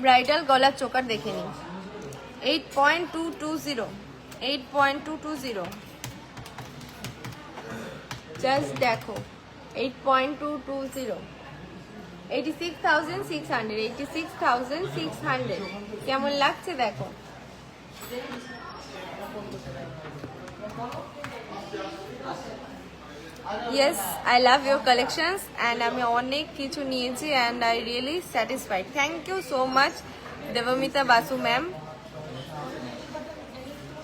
Bridal গলার choker দেখে নিই। 8.220, 8.220, জাস্ট দেখো 8.220, 86,600, 86,600। কেমন লাগছে দেখো। Yes, I love your collections and আমি অনেক কিছু নিয়েছি and I really satisfied. Thank you so much Debmita Basu ma'am.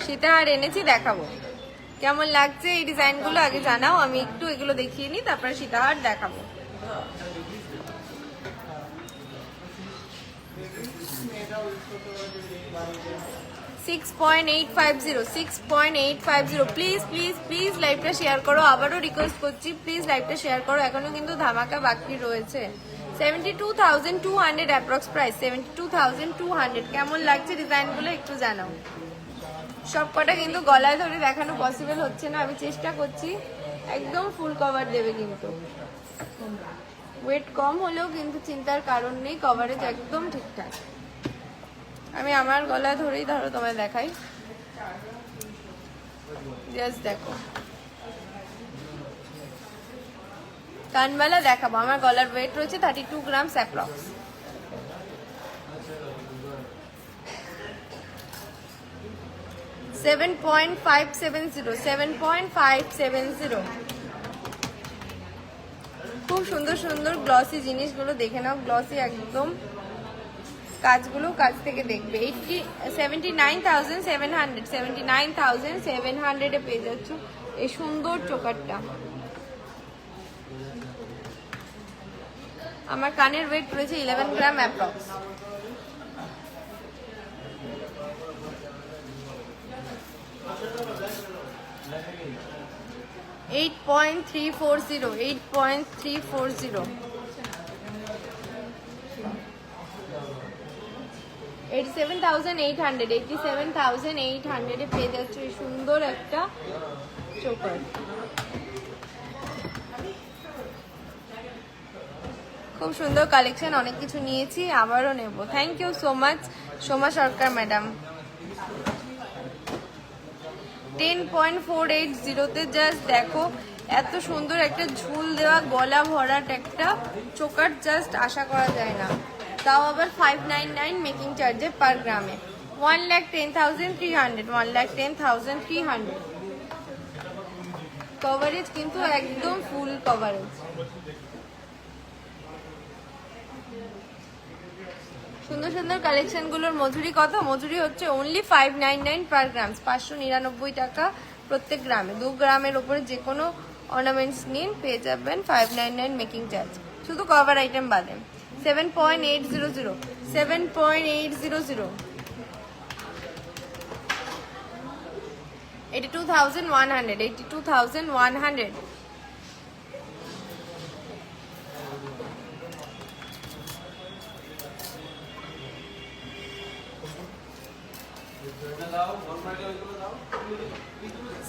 সীতাহার এনেছি, দেখাবো কেমন লাগছে এই ডিজাইনগুলো। আগে জানাও, আমি একটু এগুলো দেখিয়ে নিই, তারপরে সীতাহার দেখাবো। 6.850, 6.850। প্লিজ প্লিজ প্লিজ লাইভটা শেয়ার করো, আবারও রিকোয়েস্ট করছি প্লিজ লাইভটা শেয়ার করো, এখনো কিন্তু ধামাকা বাকি রয়েছে। 72,200 অ্যাপ্রক্স প্রাইস, 72,200। কেমন লাগছে ডিজাইনগুলো একটু জানাও। সব কটা কিন্তু গলায় ধরে দেখানো পসিবল হচ্ছে না, আমি চেষ্টা করছি। একদম ফুল কভার দেবে কিন্তু, ওয়েট কম হলেও কিন্তু চিন্তার কারণ নেই, কভারেজ একদম ঠিকঠাক। আমি আমার গলায় ধরেই ধরো তোমায় দেখাই, জাস্ট দেখো। কানবালা দেখাবো, আমার গলার ওয়েট রয়েছে 32 গ্রামস অ্যাপ্রক্স। $7.570, খুব সুন্দর সুন্দর গ্লসি জিনিসগুলো দেখে নাও, গ্লসি একদম, কাজগুলো কাজ থেকে দেখবে। 79,700, 79,700 পেয়ে যাচ্ছ এই সুন্দর চোকারটা। আমার কানের ওয়েট রয়েছে 11 গ্রাম অ্যাপ্রক্স। $8.340, 8.340, 87,800, 87,800 পেয়ে যাচ্ছে এই সুন্দর একটা চোকার। খুব সুন্দর কালেকশন, অনেক কিছু নিয়েছি, আবারও নেব। Thank you so much Soma Sarkar madam. 10.480 just দেখো, এত সুন্দর একটা ঝুল দেওয়া গলা ভরাট একটা চোকার জাস্ট আশা করা যায় না, তাও আবার 599 মেকিং চার্জে পার গ্রামে। 1,10,300, 1,10,300। কভারেজ কিন্তু একদম ফুল কভারেজ। সুন্দর সুন্দর কালেকশন গুলোর মজুরি কত? মজুরি হচ্ছে অনলি 599 পার গ্রাম, 599 টাকা প্রত্যেক গ্রামে। 2 গ্রামের ওপরে যে কোনো অর্নামেন্টস নিন পেয়ে যাবেন 599 মেকিং চার্জ, শুধু কভার আইটেম বাদে। 7.800, 7.800, 82,100, 82,100।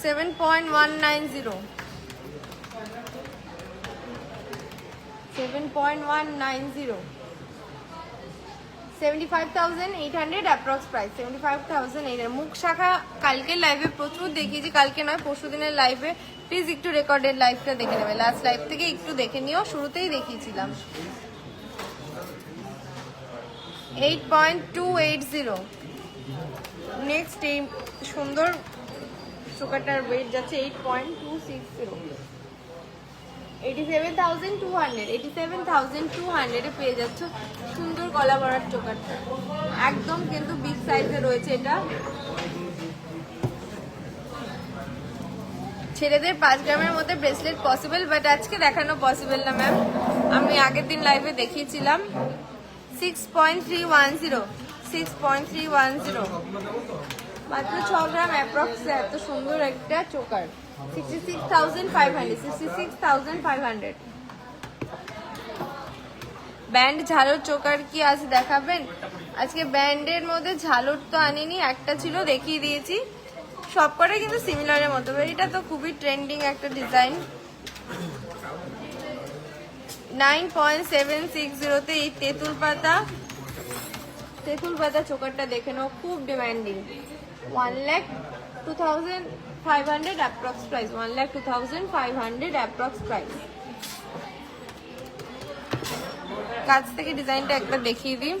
$7.190, 7.190, 75,800 অ্যাপ্রক্স প্রাইস, 75,800। মুখ শাখা কালকের লাইভে প্রচুর দেখিয়েছি, কালকে নয় পরশু দিনের লাইভে, প্লিজ একটু রেকর্ডেড লাইভটা দেখে নেবে, লাস্ট লাইভ থেকে একটু দেখে নিও, শুরুতেই দেখিয়েছিলাম। 8.280। নেক্সট এই সুন্দর চোকাটার ওয়েট যাচ্ছে 8.260, 87,200, 87,200 পেয়ে যাচ্ছ সুন্দর গলা ভরার চোকারটা, একদম কিন্তু বিগ সাইজে রয়েছে এটা। ছেলেদের 5 গ্রামের মধ্যে ব্রেসলেট পসিবল, বাট আজকে দেখানো পসিবল না ম্যাম, আমি আগের দিন লাইভে দেখিয়েছিলাম। 6.310, 6.310, মাত্র 6 গ্রাম অ্যাপ্রক্স, এত সুন্দর একটা চোকার। 66,500, 66,500। ব্যান্ড ঝালর চোকার কি আজ দেখাবেন? আজকে ব্যান্ডের মধ্যে ঝালর তো আনিনি, একটা ছিল দেখিয়ে দিয়েছি, সবকটাই কিন্তু সিমিলারের মতো। এটা তো খুবই ট্রেন্ডিং একটা ডিজাইন। 9.760 তে এই তেঁতুল পাতা তেঁতুল পাতা চোকারটা দেখে নাও, খুব demanding. 1,02,500 approx price, 1,02,500 approx price. কাছ থেকে ডিজাইনটা একবার দেখিয়ে দিই।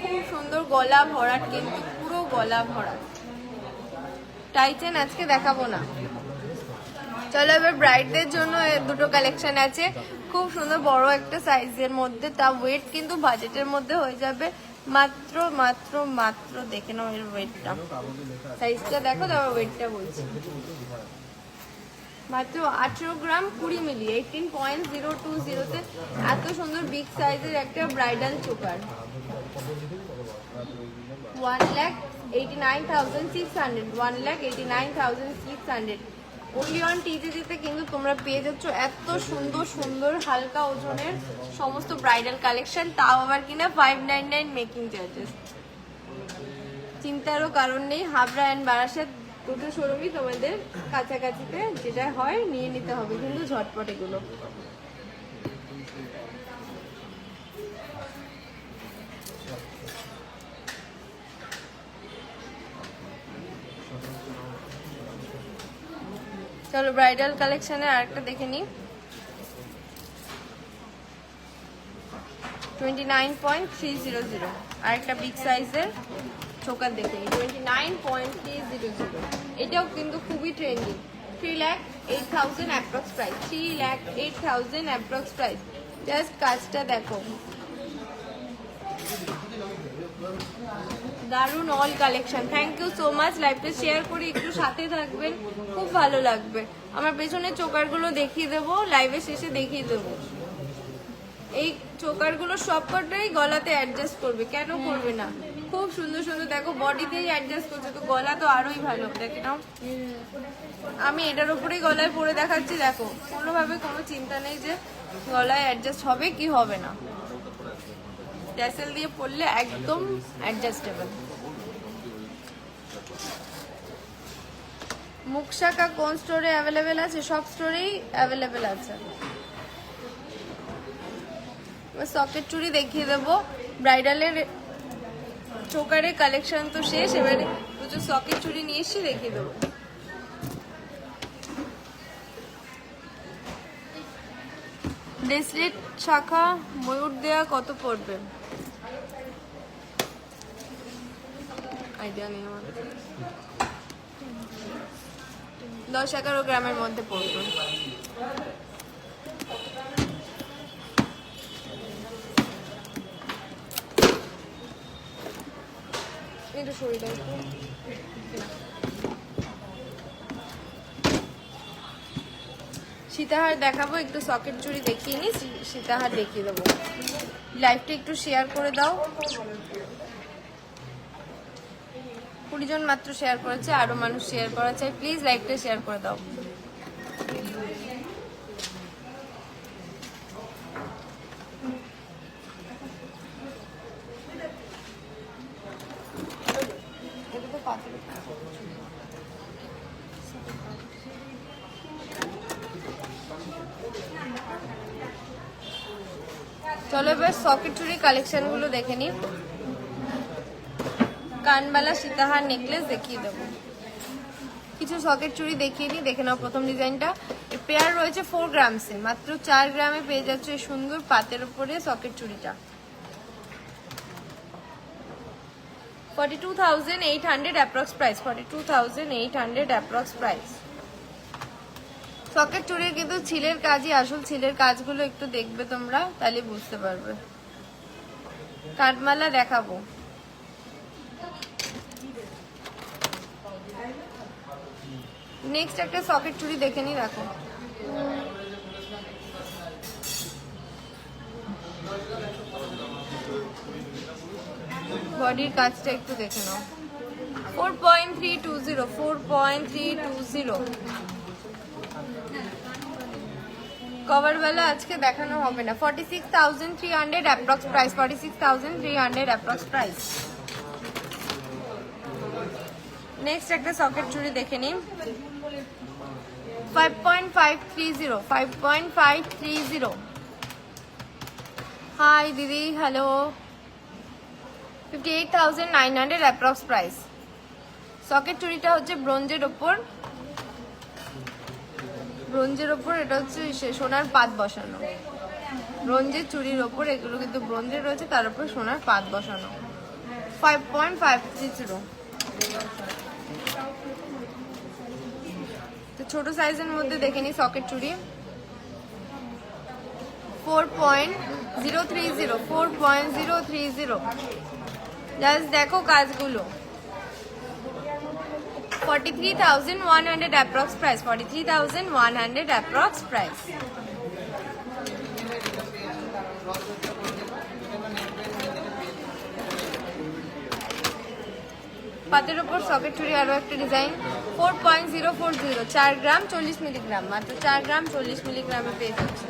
খুব সুন্দর গলা ভরাট, কিন্তু পুরো গলা ভরাট। টাইটেন আজকে দেখাবো না। চলো এবার ব্রাইডদের জন্য দুটো কালেকশন আছে, খুব সুন্দর বড় একটা সাইজের মধ্যে, তা ওয়েট কিন্তু বাজেটের মধ্যে হয়ে যাবে। মাত্র মাত্র মাত্র দেখে নাও এর ওয়েটটা, সাইজটা দেখো, তারপর ওয়েটটা বলছি। মাত্র 18 গ্রাম 20 মিলি, 18.020 তে এত সুন্দর বিগ সাইজের একটা ব্রাইডাল চোকার। 1,89,600, 1,89,600 অনলি অন টিজিজিতে। কিন্তু তোমরা পেয়ে যাচ্ছ এত সুন্দর সুন্দর হালকা ওজনের সমস্ত ব্রাইডাল কালেকশন, তাও আবার কিনা 599 মেকিং চার্জেস। চিন্তারও কারণ নেই, হাবড়া অ্যান্ড বারাসাত দুটো শোরুমই তোমাদের কাছাকাছিতে, যেটা হয় নিয়ে নিতে হবে কিন্তু ঝটপট এগুলো। চলো ব্রাইডাল কালেকশনের আরেকটা দেখে নিই। 29.300 আরেকটা বিগ সাইজের চোকার দেখে নিই, 29.300। এটাও কিন্তু খুবই trending. 3,08,000 approx price, 3,08,000 approx price. Just কাজটা দেখো, দারুন all collection. Thank you so much. লাইভটা শেয়ার করে একটু সাথে থাকবেন, খুব ভালো লাগবে। আমার পেছনে চোকারগুলো দেখিয়ে দেবো, লাইভের শেষে দেখিয়ে দেবো। এই চোকারগুলো সবকটাই গলাতে অ্যাডজাস্ট করবে, কেন করবে না? খুব সুন্দর সুন্দর, দেখো বডিতেই অ্যাডজাস্ট করছে, তো গলা তো আরোই ভালো। দেখে নাও, আমি এটার উপরেই গলায় পরে দেখাচ্ছি, দেখো কোনোভাবে কোনো চিন্তা নেই যে গলায় অ্যাডজাস্ট হবে কি হবে না। ট্যাসেল দিয়ে পরলে একদম অ্যাডজাস্টেবল। মুখশাকা কোন স্টোরে অ্যাভেলেবেল আছে? সব স্টোরেই অ্যাভেলেবেল আছে। সকেট চুড়ি দেখিয়ে দেবো। ব্রাইডালের চোকারের কালেকশন তো শেষ, এবারে প্রচুর সকেট চুড়ি নিয়ে এসে দেখিয়ে দেবো। ব্রেসলেট শাখা ময়ূর দেয়া কত পড়বে? আইডিয়া নেই আমার। 10-11 গ্রামের মধ্যে পড়বে। এটা শরীরটা সীতাহার দেখাবো, একটু সকেট চুড়ি দেখিয়ে নি, সীতাহার দেখিয়ে দেবো। লাইভটা একটু শেয়ার করে দাও। 20 জন মাত্র শেয়ার করেছে, আরো মানুষ শেয়ার করা চাই, প্লিজ লাইভটা শেয়ার করে দাও। চলো এবার সকেট চুড়ি কালেকশন গুলো দেখে নি। কানবালা সীতাহার নেকলেস দেখিয়ে দেবো। কিছু সকেট চুড়ি দেখিয়ে নি, দেখে নাও। প্রথম ডিজাইনটা পেয়ার রয়েছে 4 গ্রামসে, মাত্র 4 গ্রামে পেয়ে যাচ্ছে এই সুন্দর পাতের উপরে সকেট চুড়িটা। 42,800 approx price, 42,800 approx price. Socket চুড়ির কিন্তু ছিলের কাজই আসল, ছিলের কাজগুলো একটু দেখবে তোমরা, তাহলে বুঝতে পারবে। কাঠমালা দেখাবো। নেক্সট একটা সকেট চুড়ি দেখে নি, দেখো বডির কাজটা একটু দেখে নাও। 4.320, 4.320। কভারওয়ালা আজকে দেখানো হবে না। 46,300 approx price, 46,300 approx price. Next একটা সকেট চুড়ি দেখে নিই। 5.530, 5.530. Hi Didi, hello. 58,900 approx price. Socket চুড়িটা হচ্ছে ব্রোঞ্জের ওপর, এটা হচ্ছে সোনার পাত বসানো। ব্রোঞ্জের চুড়ির ওপর এগুলো কিন্তু ব্রোঞ্জের রয়েছে, তার উপর সোনার পাত বসানো। 5.530। তো ছোট সাইজের মধ্যে দেখে নি সকেট চুড়ি। 4.030, 4.030। জাস্ট দেখো কাজগুলো। 43,100 approx price, 43,100 approx price. পাতের উপর সকেট চুড়ি আরো একটা ডিজাইন। 4.040, 4 গ্রাম 40 মিলিগ্রাম, মাত্র 4 গ্রাম 40 মিলিগ্রামে পেয়ে যাচ্ছে।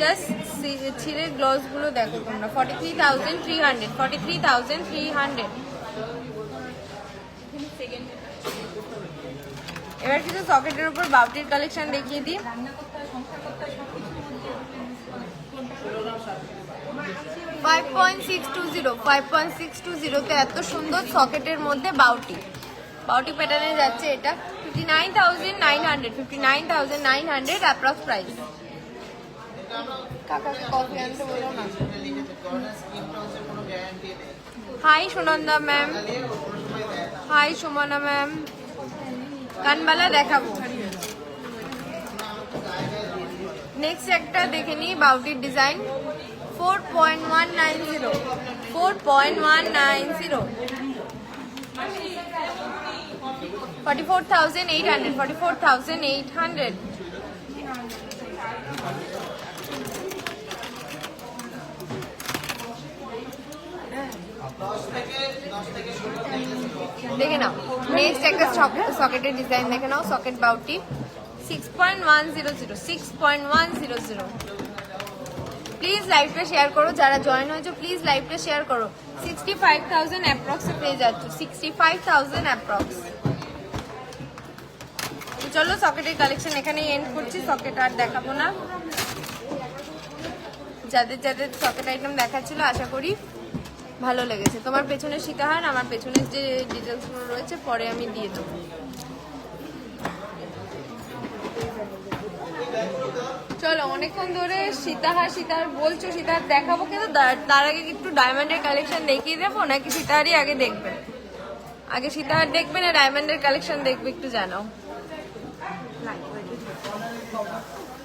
জাস্ট ছিঁড়ে গ্লস গুলো দেখো তোমরা। 43,300, 43,300। এবার কিছু সকেটের উপর বাউটির কালেকশন দেখিয়ে দিই। ফাইভ পয়েন্ট সিক্স টু জিরোতে এত সুন্দর সকেটের মধ্যে বাউটি প্যাটার্নে যাচ্ছে এটা। 59,900, 59,900 অ্যাপ্রক্স প্রাইস। কাকাকে কফি আনতে বলো না। Hi Sunanda ma'am, hi Sumana ma'am. কানবালা দেখাবো। নেক্সট একটা দেখে নিই বাউটির ডিজাইন। 4.190, 4.190, 44,800, 44,800। দেখে নাও নেক্সট একটা সকেটের ডিজাইন দেখে নাও। সকেট বাউটি 6.100, 6.100। প্লিজ লাইভটা শেয়ার করো, যারা জয়েন হয়েছে প্লিজ লাইভটা শেয়ার করো। 65,000 অ্যাপ্রক্সে পেয়ে যাচ্ছ, 65,000 অ্যাপ্রক্স। চলো সকেটের কালেকশন এখানেই এন্ড করছি, সকেট আর দেখাবো না। যাদের সকেট আইটেম দেখাচ্ছিল আশা করি ভালো লেগেছে। তোমার পেছনে সীতাহার, আমার পেছনের যে ডিটেলসগুলো রয়েছে পরে আমি দিয়ে দেবো। চলো অনেকক্ষণ ধরে সীতাহার বলছো, সীতাহার দেখাবো, কিন্তু তার আগে একটু ডায়মন্ডের কালেকশন দেখিয়ে দেবো নাকি সীতাহারই আগে দেখবে? আগে সীতাহার দেখবে না ডায়মন্ডের কালেকশন দেখবে একটু জানাও।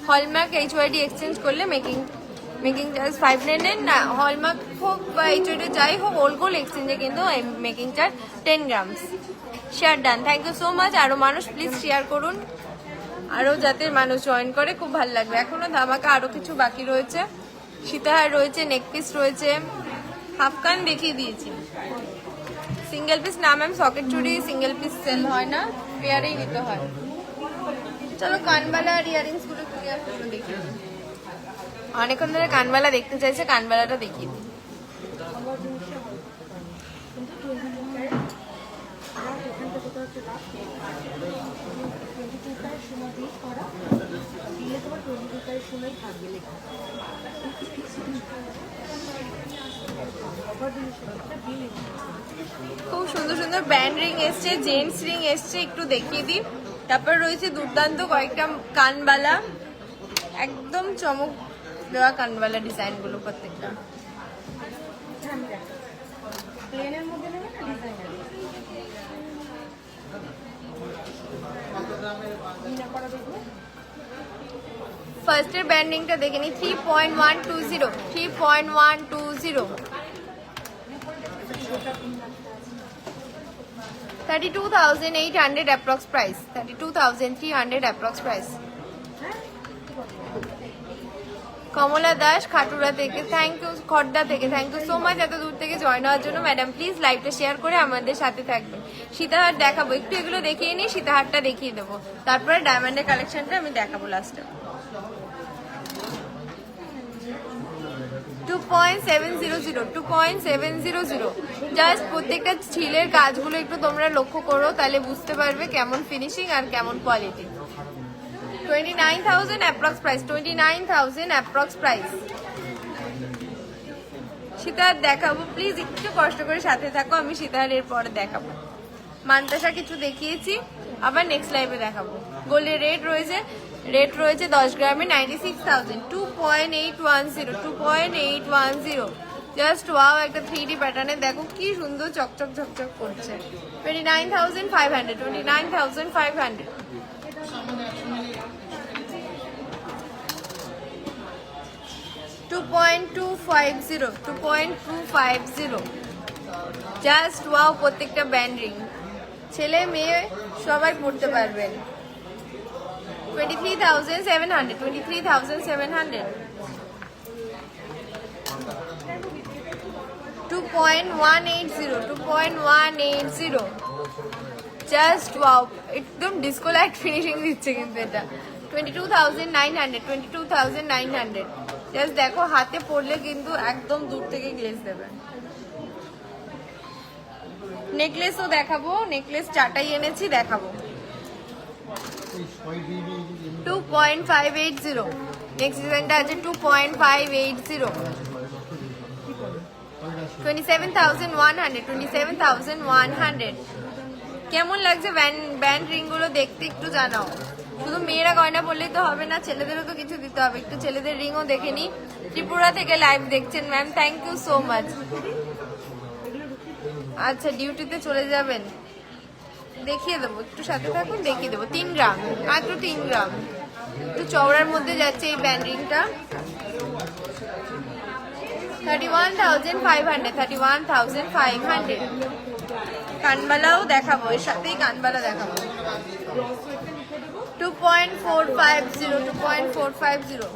হলমার্ক HYD এক্সচেঞ্জ করলে মেকিং চার্জ 599 না। হলমার্ক হোক বা HYD যাই হোক, ওল্ড গোল্ড এক্সচেঞ্জে কিন্তু making charge 10 grams. Share done, thank you so much. আরো মানুষ প্লিজ শেয়ার করুন, আরো যাতে মানুষ জয়েন করে খুব ভালো লাগবে। এখনো ধামাকা আরো কিছু বাকি রয়েছে। সীতাহার রয়েছে, নেকপিস রয়েছে, হাফকান দেখিয়ে দিয়েছি। সিঙ্গেল পিস না ম্যাম, সকেট চুড়ি সিঙ্গেল পিস সেল হয় না, পেয়ারেই নিতে হয়। চলো কানবালা আর ইয়ারিংস গুলো দেখিয়ে দিই। অনেকক্ষণ ধরে কানবালা দেখতে চাইছে, কানবালাটা দেখিয়ে দিই। খুব সুন্দর সুন্দর ব্যান্ড রিং এসছে, জেন্টস রিং এসছে, একটু দেখিয়ে দিই। তারপর রয়েছে দুর্দান্ত কয়েকটা কানবালা, একদম চমক দেওয়া কানবালা ডিজাইন গুলো প্রত্যেকটা। ফার্স্টের ব্যান্ডিংটা দেখে নি। 3.120, 3.120, 32,800 approx price, 32,300 approx price. কমলা দাস খাটুরা থেকে থ্যাংক ইউ, খড়দা থেকে থ্যাংক ইউ সো মাচ এত দূর থেকে জয়েন হওয়ার জন্য। ম্যাডাম প্লিজ লাইভটা শেয়ার করে আমাদের সাথে থাকবেন। সীতাহার দেখাবো, একটু এগুলো দেখিয়ে নিই, সীতাহারটা দেখিয়ে দেবো, তারপরে ডায়মন্ডের কালেকশনটা আমি দেখাবো লাস্টে। 2.700 2.700 জাস্ট প্রত্যেকটা ছিলের কাজগুলো একটু তোমরা লক্ষ্য করো, তাহলে বুঝতে পারবে কেমন ফিনিশিং আর কেমন quality. 29,000 approx price, 29,000 approx price. সীতাহার দেখাবো, প্লিজ একটু কষ্ট করে সাথে থাকো, আমি সীতাহারের পরে দেখাবো। মান্তাসা কিছু দেখিয়েছি, আবার নেক্সট লাইভে দেখাবো। গোল্ডের রেট রয়েছে 10 গ্রামে 96,000, 2.810 2.810। জাস্ট ওয়াও, একটা 3D প্যাটার্নে দেখো কি সুন্দর চকচক ঝকচক করছে। 29,500, 29,500। $2.250 জাস্ট ওয়াও, প্রত্যেকটা ব্যান্ড রিং ছেলে মেয়ে সবাই পড়তে পারবেন। 23,700, 23,700। 2.180, 2.180। জাস্ট ওয়াও, একদম ডিস্কো লাইট ফিনিশিং দিচ্ছে কিন্তু এটা। 22,900, 22,900। জাস্ট দেখো, হাতে পড়লে কিন্তু একদম দূর থেকে গ্লেজ দেবে। নেকলেসও দেখাবো, নেকলেস চাটাই এনেছি, দেখাবো। 2.580, নেক্সট ডিজাইনটা আছে 2.580। 27,100, 27,100। কেমন লাগছে ব্যান্ড রিং গুলো দেখতে একটু জানাও। শুধু মেয়েরা গয়না বললেই তো হবে না, ছেলেদেরও তো কিছু দিতে হবে, একটু ছেলেদের রিংও দেখে নি। ত্রিপুরা থেকে লাইভ দেখছেন ma'am, thank you so much. আচ্ছা, ডিউটিতে চলে যাবেন, দেখিয়ে দেবো, একটু সাথে থাকুন, দেখিয়ে দেবো। 3 গ্রাম, মাত্র 3 গ্রাম, একটু চওড়ার মধ্যে যাচ্ছে এই ব্যান্ড রিংটা। 31,500, 31,500। কানবালাও দেখাবো, এর সাথেই কানবালা দেখাবো। 2.450, 2.450।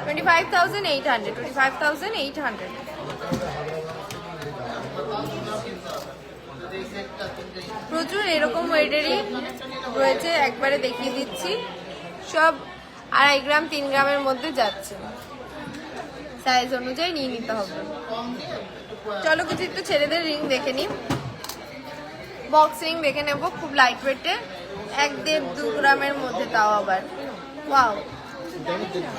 25,800, 25,800। প্রচুর এরকম ওয়েটেরই রয়েছে, একবারে দেখিয়ে দিচ্ছি। সব 2.5 গ্রাম 3 গ্রামের মধ্যে যাচ্ছে, সাইজ অনুযায়ী নিয়ে নিতে হবে। চলো কিছু একটু ছেলেদের রিং দেখে নি। বক্স রিং দেখে নেব, খুব লাইট ওয়েটে, 1.5-2 গ্রামের মধ্যে, তাও আবার ওয়াও।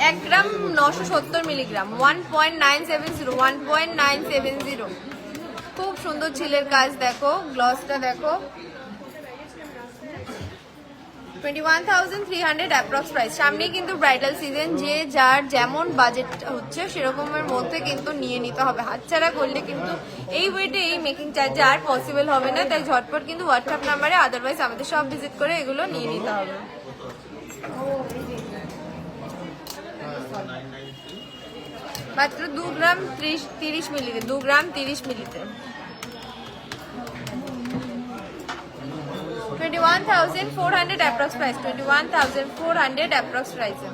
1 গ্রাম 970 মিলিগ্রাম, 1.970, 1.970। খুব সুন্দর ছিলের কাজ, দেখো গ্লসটা দেখো। 21,300 অ্যাপ্রক্স প্রাইস। সামনেই কিন্তু ব্রাইডাল সিজন, যে যার যেমন বাজেট হচ্ছে সেরকমের মধ্যে কিন্তু নিয়ে নিতে হবে। হাতছাড়া করলে কিন্তু এই ওয়েটে এই মেকিং চার্জে আর পসিবল হবে না, তাই ঝটপট কিন্তু হোয়াটসঅ্যাপ নাম্বারে, আদারওয়াইজ আমাদের সব ভিজিট করে এগুলো নিয়ে নিতে হবে। মাত্র 2 গ্রাম 30 মিলিতে, 2 গ্রাম 30 মিলিতে। 21,400 অ্যাপ্রক্স প্রাইস, 21,400 অ্যাপ্রক্স প্রাইসে।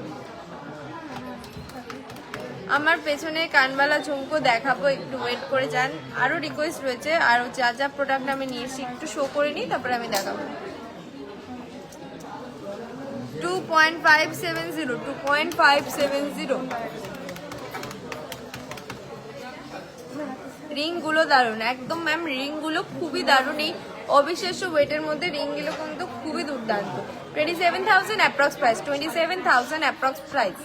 আমার পেছনে কানবালা ঝুমকো দেখাবো, একটু ওয়েট করে যান। আরো রিকোয়েস্ট রয়েছে, আরো যা যা প্রোডাক্ট আমি নিয়ে এসেছি একটু শো করে নিই, তারপরে আমি দেখাবো। 2.570, 2.570। রিং গুলো দারুণ একদম ম্যাম, রিং গুলো খুবই দারুণ। এই অবিশ্বাস্য ওয়েটের মধ্যে রিং গুলো কিন্তু খুবই দুর্দান্ত। 27,000 অ্যাপ্রক্স প্রাইস, 27,000 অ্যাপ্রক্স প্রাইস।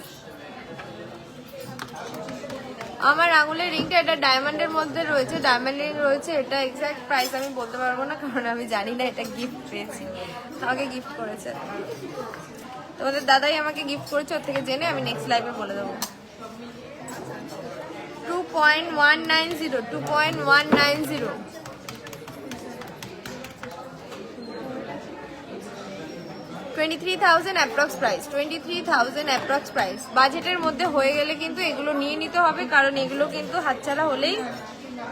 আমার আঙুলের রিংটা এটা ডায়মন্ডের মধ্যে রয়েছে, ডায়মন্ড রিং রয়েছে। এটা এক্সাক্ট প্রাইস আমি বলতে পারবো না, কারণ আমি জানি না, এটা গিফট পেয়েছি, আমাকে গিফট করেছে তোমাদের দাদাই, আমাকে গিফট করেছে। ওর থেকে জেনে আমি নেক্সট লাইভে বলে দেবো। 2.190, 2.190। 23,000 অ্যাপ্রক্স প্রাইস, 23,000 অ্যাপ্রক্স প্রাইস। বাজেটের মধ্যে হয়ে গেলে কিন্তু এগুলো নিয়ে নিতে হবে, কারণ এগুলো কিন্তু হাতছাড়া হলেই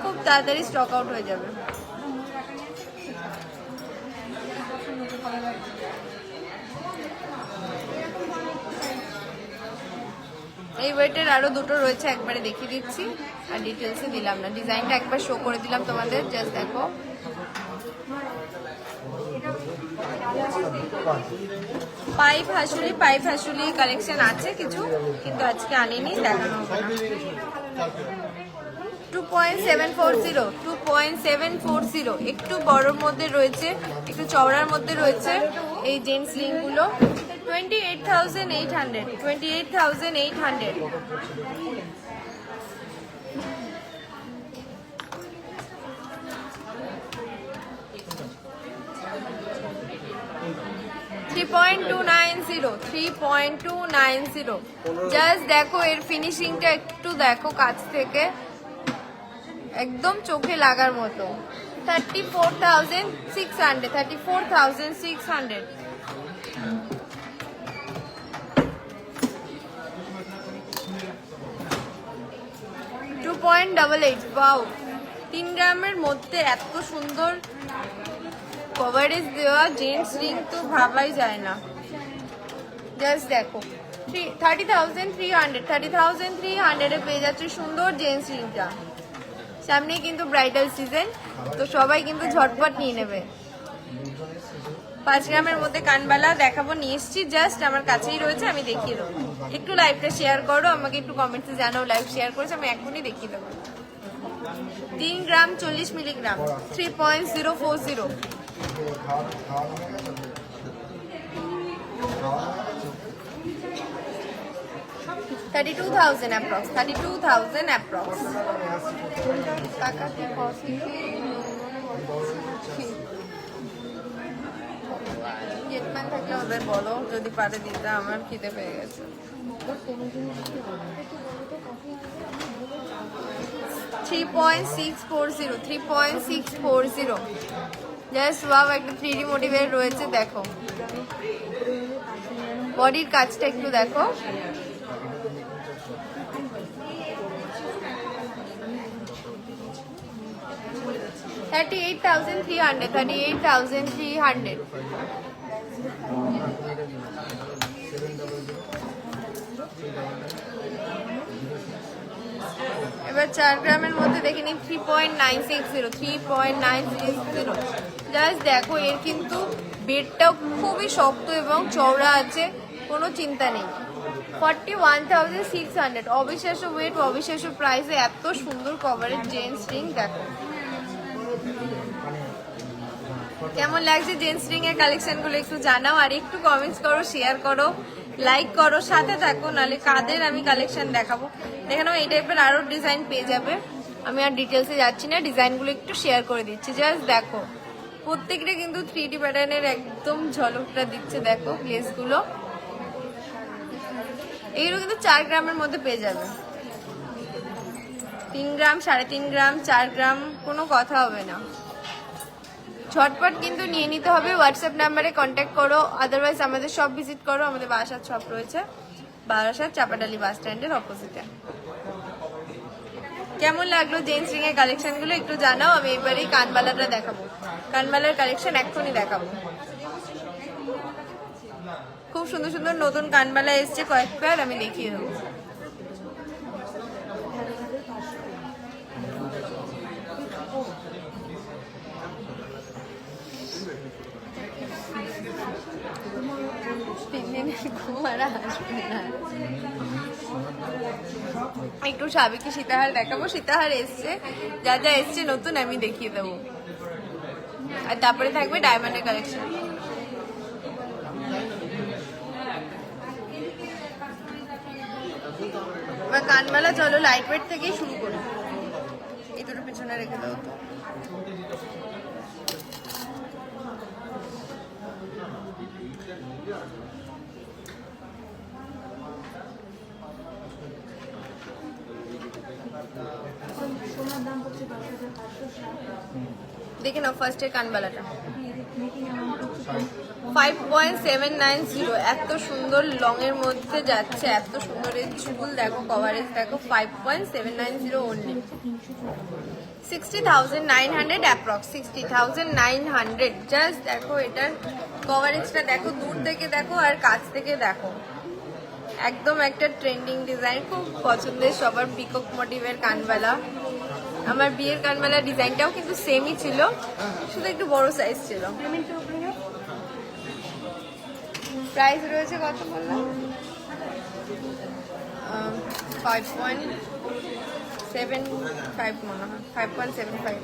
খুব তাড়াতাড়ি স্টক আউট হয়ে যাবে। এই ওয়েটের আরো দুটো রয়েছে, একবারে দেখিয়ে দিচ্ছি, আর ডিটেলসে দিলাম না, ডিজাইনটা একবার শো করে দিলাম তোমাদের, জাস্ট দেখো। পাইপ হাসুলি কালেকশন আছে কিছু, কিন্তু আজকে আনিনি, দেখানো হবে না। 2.740 একটু বড়র মধ্যে রয়েছে, একটু চওড়ার মধ্যে রয়েছে এই জেন্টস লিংগুলো। 28,800 3.290 জাস্ট দেখো এর ফিনিশিংটা, একটু দেখো কাছ থেকে, একদম চোখে লাগার মতো। 34,600 2.88 ওয়াও, 3 গ্রামের মধ্যে এত সুন্দর কভারেজ দেওয়া জেন্টস রিং তো ভাবাই যায় না। জাস্ট দেখো 30,300 এ পেয়ে যাচ্ছে সুন্দর জেন্টস রিংটা। সামনে কিন্তু ব্রাইডাল সিজন, তো সবাই কিন্তু ঝটপট নিয়ে নেবে। 5 গ্রামের মধ্যে কানবালা দেখাবো, নিয়ে এসছি, জাস্ট আমার কাছেই রয়েছে, আমি দেখিয়ে দেবো। একটু লাইভটা শেয়ার করো, আমাকে একটু কমেন্টসে জানাও লাইভ শেয়ার করেছে, আমি এখনই দেখিয়ে দেবো। 3 গ্রাম 40 মিলিগ্রাম 3.040 32,000 অ্যাপ্রক্স, 32,000 অ্যাপ্রক্স। জেটম্যান থাকলে ওদের বলো যদি পারে দিতে, আমার খিদে পেয়ে গেছে। 3.640 জাস্ট ওয়াও, একটা 3D মোটিভের রয়েছে, দেখো বডির কাজটা একটু দেখো। 38,300 এবার 4 গ্রামের মধ্যে দেখে নিই 3.960 জাস্ট দেখো এর কিন্তু বেডটাও খুবই শক্ত এবং চওড়া আছে, কোনো চিন্তা নেই। 41,600 অবিশ্বাস্য ওয়েট, অবিশ্বাস্য প্রাইসে এত সুন্দর কভারের জেন্টস রিং। দেখো কেমন লাগছে জেন্টস রিং এর কালেকশন গুলো একটু জানাও, আর একটু কমেন্টস করো, শেয়ার করো, লাইক করো, সাথে থাকো, নাহলে কাদের আমি কালেকশন দেখাবো। দেখেন এই টাইপের আরো ডিজাইন পেয়ে যাবে, আমি আর ডিটেলসে যাচ্ছি না, ডিজাইনগুলো একটু শেয়ার করে দিচ্ছি। জাস্ট দেখো প্রত্যেকটা কিন্তু 3D প্যাটার্নের একদম ঝলকটা দিচ্ছে, দেখো লেসগুলো। এইগুলো কিন্তু 4 গ্রামের মধ্যে পেয়ে যাবে। 3 গ্রাম, 3.5 গ্রাম, 4 গ্রাম, কোনো কথা হবে না। ঝটপট কিন্তু নিয়ে নিতে হবে। হোয়াটসঅ্যাপ নাম্বারে কন্ট্যাক্ট করো, আদারওয়াইজ আমাদের শপ ভিজিট করো। আমাদের বারাসাত শপ রয়েছে, বারাসাত চাপাডালি বাস স্ট্যান্ডের অপোজিটে। কেমন লাগলো জেন্টস রিং এর কালেকশনগুলো একটু জানাও। আমি এবারেই কানবালাটা দেখাবো, কানবালার কালেকশন এক্ষুনি দেখাবো। খুব সুন্দর সুন্দর নতুন কানবালা এসছে কয়েক পেয়ার, আমি দেখিয়ে দেবো। একটু সাবেকি সীতাহার দেখাবো, সীতাহার এসছে, যা যা এসছে নতুন আমি দেখিয়ে দেবো। আর তারপরে থাকবে ডায়মন্ডের কালেকশন। এবার কানবালা চলো লাইট ওয়েট থেকেই শুরু করি। এই দুটো পিছনে রেখে দাও তো। দেখে নাও ফার্স্টের কানবালাটা 5.790, এত সুন্দর লং এর মধ্যে যাচ্ছে, এত সুন্দর এই চুল দেখো, কভারেজ দেখো। 5.790 অনলি, 60,900 অ্যাপ্রক্স, 60,900। জাস্ট দেখো এটার কভারেজটা দেখো, দূর থেকে দেখো আর কাছ থেকে দেখো, একদম একটা ট্রেন্ডিং ডিজাইন, খুব পছন্দের সবার। পিকক মোটিভের কানবালা, আমার বিয়ের কানবালা ডিজাইনটাও কিন্তু সেমই ছিল, শুধু একটু বড় সাইজ ছিল। প্রাইস রয়েছে কত বললাম, 5.75 মনে হয়, 5.75,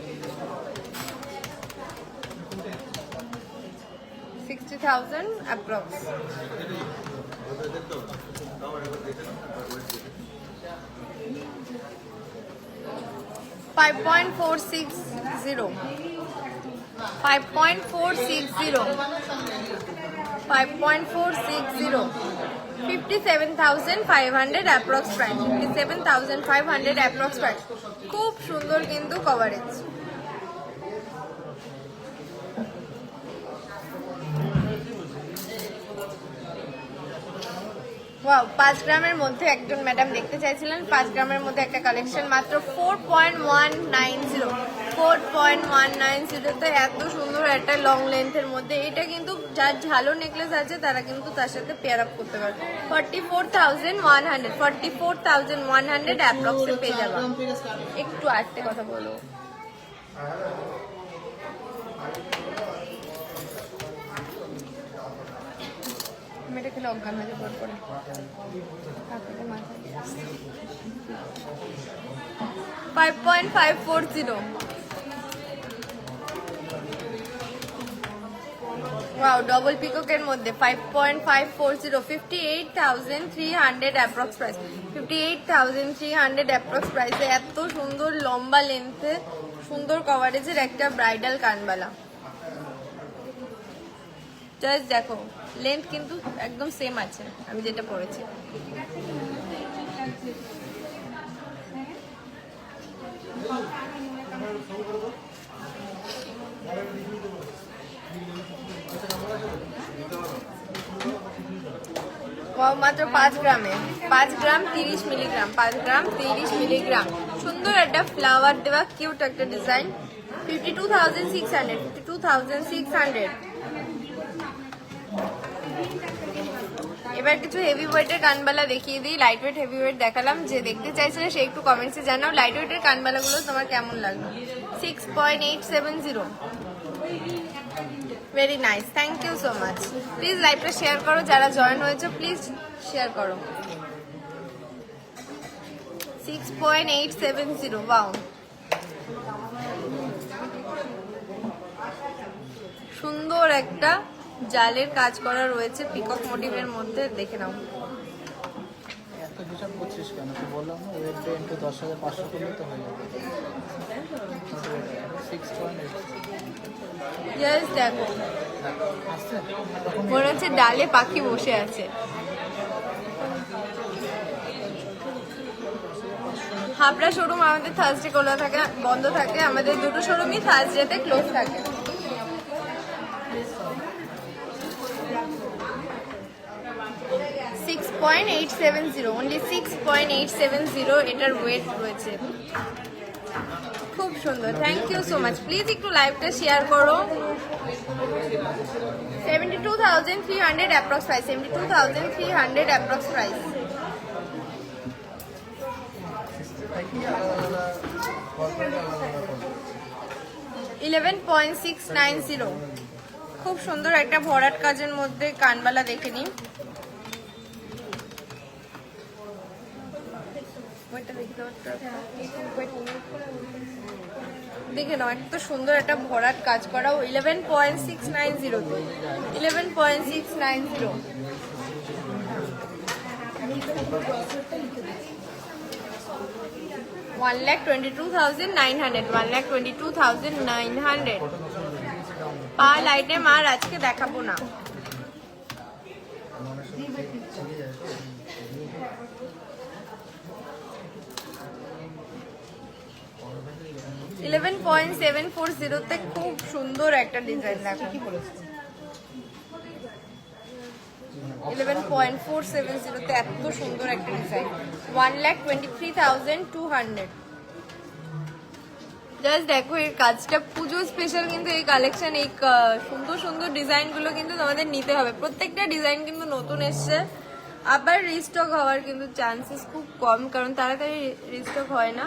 60,000 approx. 5.460, 5.460, 5.460, 57,500 approx price, 57,500 approx price. খুব সুন্দর কিন্তু কভারেজ। ওয়াও, 5 গ্রামের মধ্যে একজন ম্যাডাম দেখতে চাইছিলেন, 5 গ্রামের মধ্যে একটা কালেকশন মাত্র 4.190, 4.190 তো এত সুন্দর একটা লং লেন্থের মধ্যে। এটা কিন্তু যার ঝালো নেকলেস আছে তারা কিন্তু তার সাথে পেয়ার আপ করতে পারবে। 44,100, 44,100 অ্যাপ্রক্সে পেয়ে যাবে। একটু আস্তে কথা বলো। মেয়েটা খেলে অজ্ঞান হয়ে যাবে পরে। 5.540, ওয়াও, ডবল পিককের মধ্যে 5.540, 58,300 অ্যাপ্রক্স প্রাইস, 58,300 অ্যাপ্রক্স প্রাইসে এত সুন্দর লম্বা লেন্থে সুন্দর কভারেজের একটা ব্রাইডাল কানবালা। জাস্ট দেখো, লেন্থ কিন্তু একদম সেম আছে আমি যেটা পরেছি। মাত্র 5 গ্রামে, 5 গ্রাম 30 মিলিগ্রাম, 5 গ্রাম 30 মিলিগ্রাম। সুন্দর একটা ফ্লাওয়ার দেওয়া কিউট একটা ডিজাইন। 52,600, 52,600। এবার কিছু হেভি ওয়েটের কানবালা দেখিয়ে দিই। লাইট ওয়েট হেভি ওয়েট দেখালাম, যে দেখতে চাইছিলে সে একটু কমেন্টসে জানাও লাইট ওয়েটের কানবালাগুলো তোমার কেমন লাগলো। 6.870, very nice, thank you so much. Please লাইভটা শেয়ার করো, যারা জয়েন হয়েছে প্লিজ শেয়ার করো। 6.870, ওয়াও, সুন্দর একটা জালের কাজ করা রয়েছে পিকক মোটিভের মধ্যে, দেখে নাও। এত হিসাব করছিস কেন? তুই বললাম না ওয়েট ডে ইনটু 10,500 করলে তো হয়ে যাবে। 6.8, জাস্ট দেখো, আসছে মনে হচ্ছে ডালে পাখি বসে আছে। হাবড়া শোরুম আমাদের থার্সডে খোলা থাকে, বন্ধ থাকে। আমাদের দুটো শোরুমই থার্সডেতে ক্লোজ থাকে। 6.870, only 6.870 এটার ওয়েট রয়েছে। খুব সুন্দর, thank you so much. Please একটু লাইভটা শেয়ার করো। 72,300 অ্যাপ্রক্স প্রাইস, 72,300 অ্যাপ্রক্স প্রাইস। 11.690, খুব সুন্দর একটা ভরাট কাজের মধ্যে কানবালা দেখে নিন। দেখে নাও, এত সুন্দর একটা ভরাট কাজ করা। 11.690, 11.690। 1,22,900, 1,22,900। পাল আইটেম আর আজকে দেখাবো না। 11.740 তে খুব সুন্দর একটা ডিজাইন দেখো। 11.470 তে এত সুন্দর একটা ডিজাইন। 1,23,200। জাস্ট দেখো এর কাজটা, পুজো স্পেশাল কিন্তু এই কালেকশন, এই সুন্দর সুন্দর ডিজাইনগুলো কিন্তু তোমাদের নিতে হবে। প্রত্যেকটা ডিজাইন কিন্তু নতুন এসছে, আবার রিস্টক হওয়ার কিন্তু চান্সেস খুব কম, কারণ তাড়াতাড়ি রিস্টক হয় না।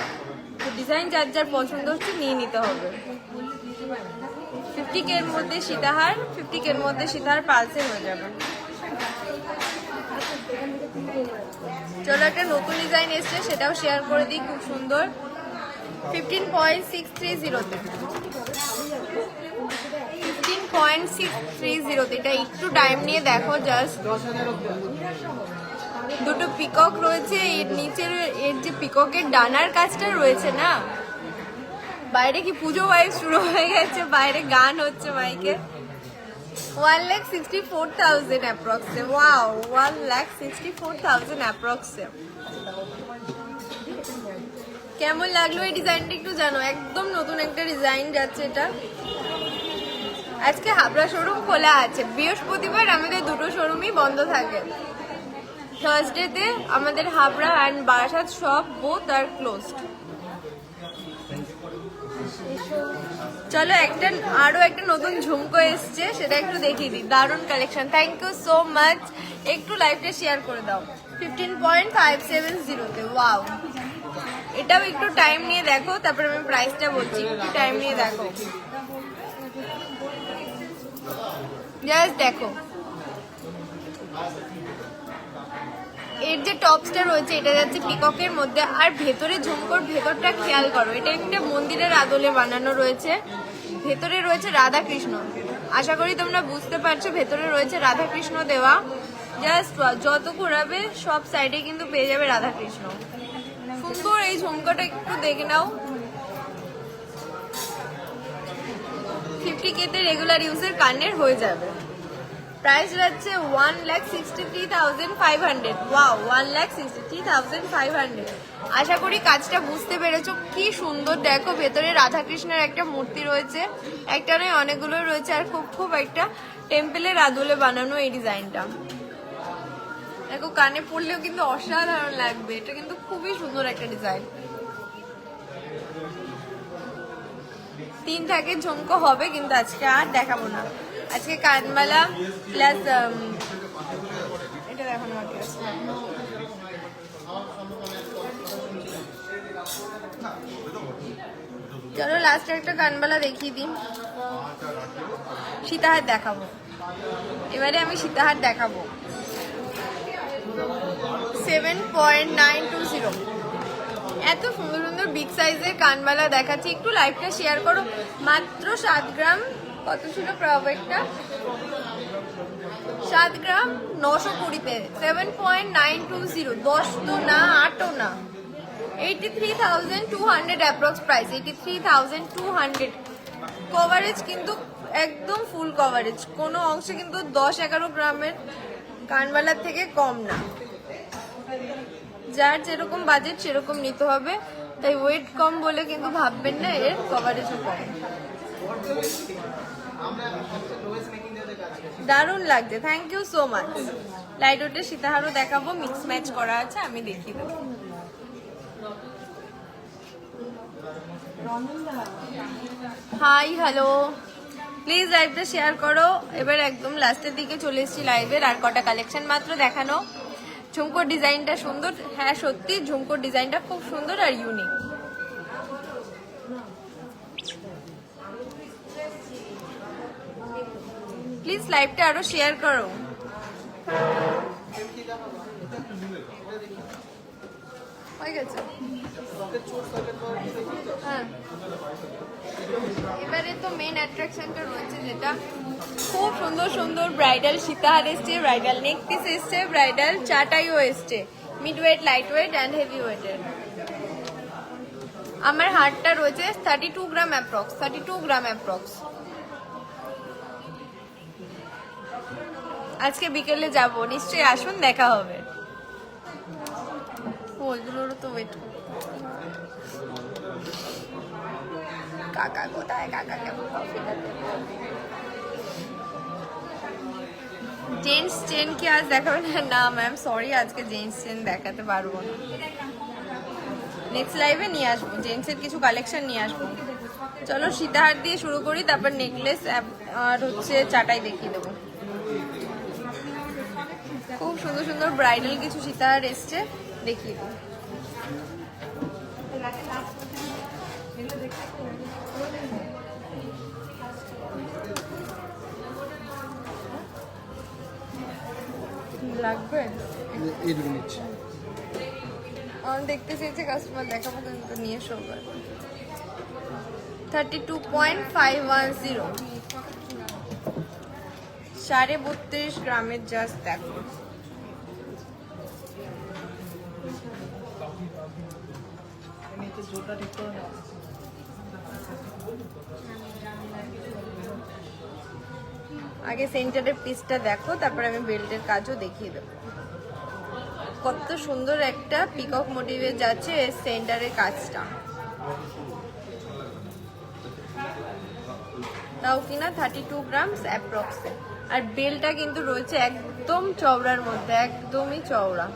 তো ডিজাইন যার যার পছন্দ হচ্ছে নিয়ে নিতে হবে। 50K এর মধ্যে সীতাহার, 50K এর মধ্যে সীতাহার পালসে হয়ে যাবে। চলো একটা নতুন ডিজাইন এসছে সেটাও শেয়ার করে দিই, খুব সুন্দর। 15.630 15.630 এটা একটু টাইম নিয়ে দেখো জাস্ট। দুটো পিকক রয়েছে, এর নিচের এর যে পিককের ডানার কাজটা রয়েছে না, বাইরে কি পুজো ভাইব শুরু হয়ে গেছে, বাইরে গান হচ্ছে মাইকে। 1,64,000 অ্যাপ্রক্সে। ওয়াও, 1,64,000 অ্যাপ্রক্সে। কেমন লাগলো এই ডিজাইনটা একটু জানো, একদম নতুন একটা ডিজাইন যাচ্ছে এটা। আজকে হাবড়া শোরুম খোলা আছে, বৃহস্পতিবার আমাদের দুটো শোরুমই বন্ধ থাকে। থার্সডেতে আমাদের হাবড়া অ্যান্ড বারাসাত সব বোথ আর ক্লোজড। চলো আরো একটা নতুন ঝুমকো এসছে সেটা একটু দেখিয়ে দিই, দারুণ collection. Thank you so much, একটু লাইভটা শেয়ার করে দাও। 15.570 তে। ওয়াও, এটাও একটু টাইম নিয়ে দেখো, তারপরে আমি প্রাইসটা বলছি, একটু টাইম নিয়ে দেখো, জাস্ট দেখো। এর যে টপসটা রয়েছে এটা যাচ্ছে পিককের মধ্যে, আর ভেতরে ঝুমকোর ভেতরটা খেয়াল করো, এটা একটা মন্দিরের আদলে বানানো রয়েছে। ভেতরে রয়েছে রাধা কৃষ্ণ, আশা করি তোমরা বুঝতে পারছো, ভেতরে রয়েছে রাধা কৃষ্ণ দেওয়া। জাস্ট যত ঘোরাবে সব সাইডে কিন্তু পেয়ে যাবে রাধা কৃষ্ণ। সুন্দর এই ঝুমকোটা একটু দেখে নাও। 50K তে রেগুলার ইউজের কানের হয়ে যাবে। প্রাইস যাচ্ছে 1,63,500। ওয়াও, 1,63,500। আশা করি কাজটা বুঝতে পেরেছো, কি সুন্দর দেখো। ভেতরে রাধাকৃষ্ণের একটা মূর্তি রয়েছে, একটা নয় অনেকগুলো রয়েছে, আর খুব একটা টেম্পলের আদলে বানানো এই ডিজাইনটা। দেখো কানে পরলেও কিন্তু অসাধারণ লাগবে, এটা কিন্তু খুবই সুন্দর একটা ডিজাইন। 3 থাকে ঝুমকো হবে, কিন্তু আজকে আর দেখাবো না। আজকে কানবালা প্লাস এটা দেখানো বাকি আছে। চলো লাস্টে একটা কানবালা দেখিয়ে দিই, সীতাহার দেখাবো। এবারে আমি সীতাহার দেখাবো। 7.920। এত সুন্দর সুন্দর বিগ সাইজের কানবালা দেখাচ্ছি, একটু লাইভটা শেয়ার করো। মাত্র 7 গ্রাম, কত ছিল প্রফিটটা? 7 গ্রাম 920-তে 7.920। 10 তো না, 8ও না। 83,200 অ্যাপ্রক্স প্রাইস, 83,200। কভারেজ কিন্তু একদম ফুল কভারেজ, কোনো অংশে কিন্তু 10-11 গ্রামের কানবালার থেকে কম না। যার যেরকম বাজেট সেরকম নিতে হবে, তাই ওয়েট কম বলে কিন্তু ভাববেন না এর কভারেজও কম। দারুণ লাগছে, thank you so much. Light ওয়েটের সীতাহারও দেখাবো, মিক্স ম্যাচ করা আছে, আমি দেখিয়ে দেবো। হাই হ্যালো, প্লিজ লাইভটা শেয়ার করো। এবার একদম লাস্টের দিকে চলে এসেছি লাইভের, আর কটা কালেকশন মাত্র দেখানো। ঝুমকোর ডিজাইনটা সুন্দর, হ্যাঁ সত্যি ঝুমকোর ডিজাইনটা খুব সুন্দর আর ইউনিক। প্লিজ লাইভটা আরো শেয়ার করো। হয়ে গেছে, হ্যাঁ। এবারে তো মেন অ্যাট্রাকশনটা রয়েছে, যেটা খুব সুন্দর সুন্দর ব্রাইডাল সীতাহার এসছে, ব্রাইডাল নেক পিস এসছে, ব্রাইডাল চাটাইও এসছে, mid weight, light weight and heavy ওয়েটের। আমার হারটা রয়েছে 32 গ্রাম অ্যাপ্রক্স, 32 গ্রাম অ্যাপ্রক্স। আজকে বিকেলে যাব, নিশ্চয়ই আসুন, দেখা হবে। ওইগুলোরও তো ওয়েট। কাকা কোথায়? কাকা কেমন কফি খাবে? জেন্টস চেন কি আজ দেখাবে না? না ম্যাম সরি, আজকে জেন্টস চেন দেখাতে পারবো না। নেক্সট লাইভে নিয়ে আসবো, জেন্টসের কিছু কালেকশন নিয়ে আসবো। চলো সীতাহার দিয়ে শুরু করি, তারপর নেকলেস আর হচ্ছে চাটাই দেখিয়ে দেবো। খুব সুন্দর সুন্দর ব্রাইডাল কিছু সীতাহার এসছে, দেখিয়ে দেবো। লাগবে এই দুটো নিচ্ছি। আমার দেখতে চেয়েছে কাস্টমার, দেখাবো কিন্তু নিয়ে সবার 32.510 32.5 গ্রামের জাস্ট দেখো। নিচে জোটা ঠিক করে নাও। আগে সেন্টারের পিসটা দেখো, তারপরে আমি বেল্টের কাজও দেখিয়ে দেবো। কত সুন্দর একটা পিকক মোটিভে যাচ্ছে সেন্টারের কাজটা, তাও কিনা 32 গ্রামস অ্যাপ্রক্সে। আর বেলটা কিন্তু রয়েছে একদম চওড়ার মধ্যে, একদমই চওড়া।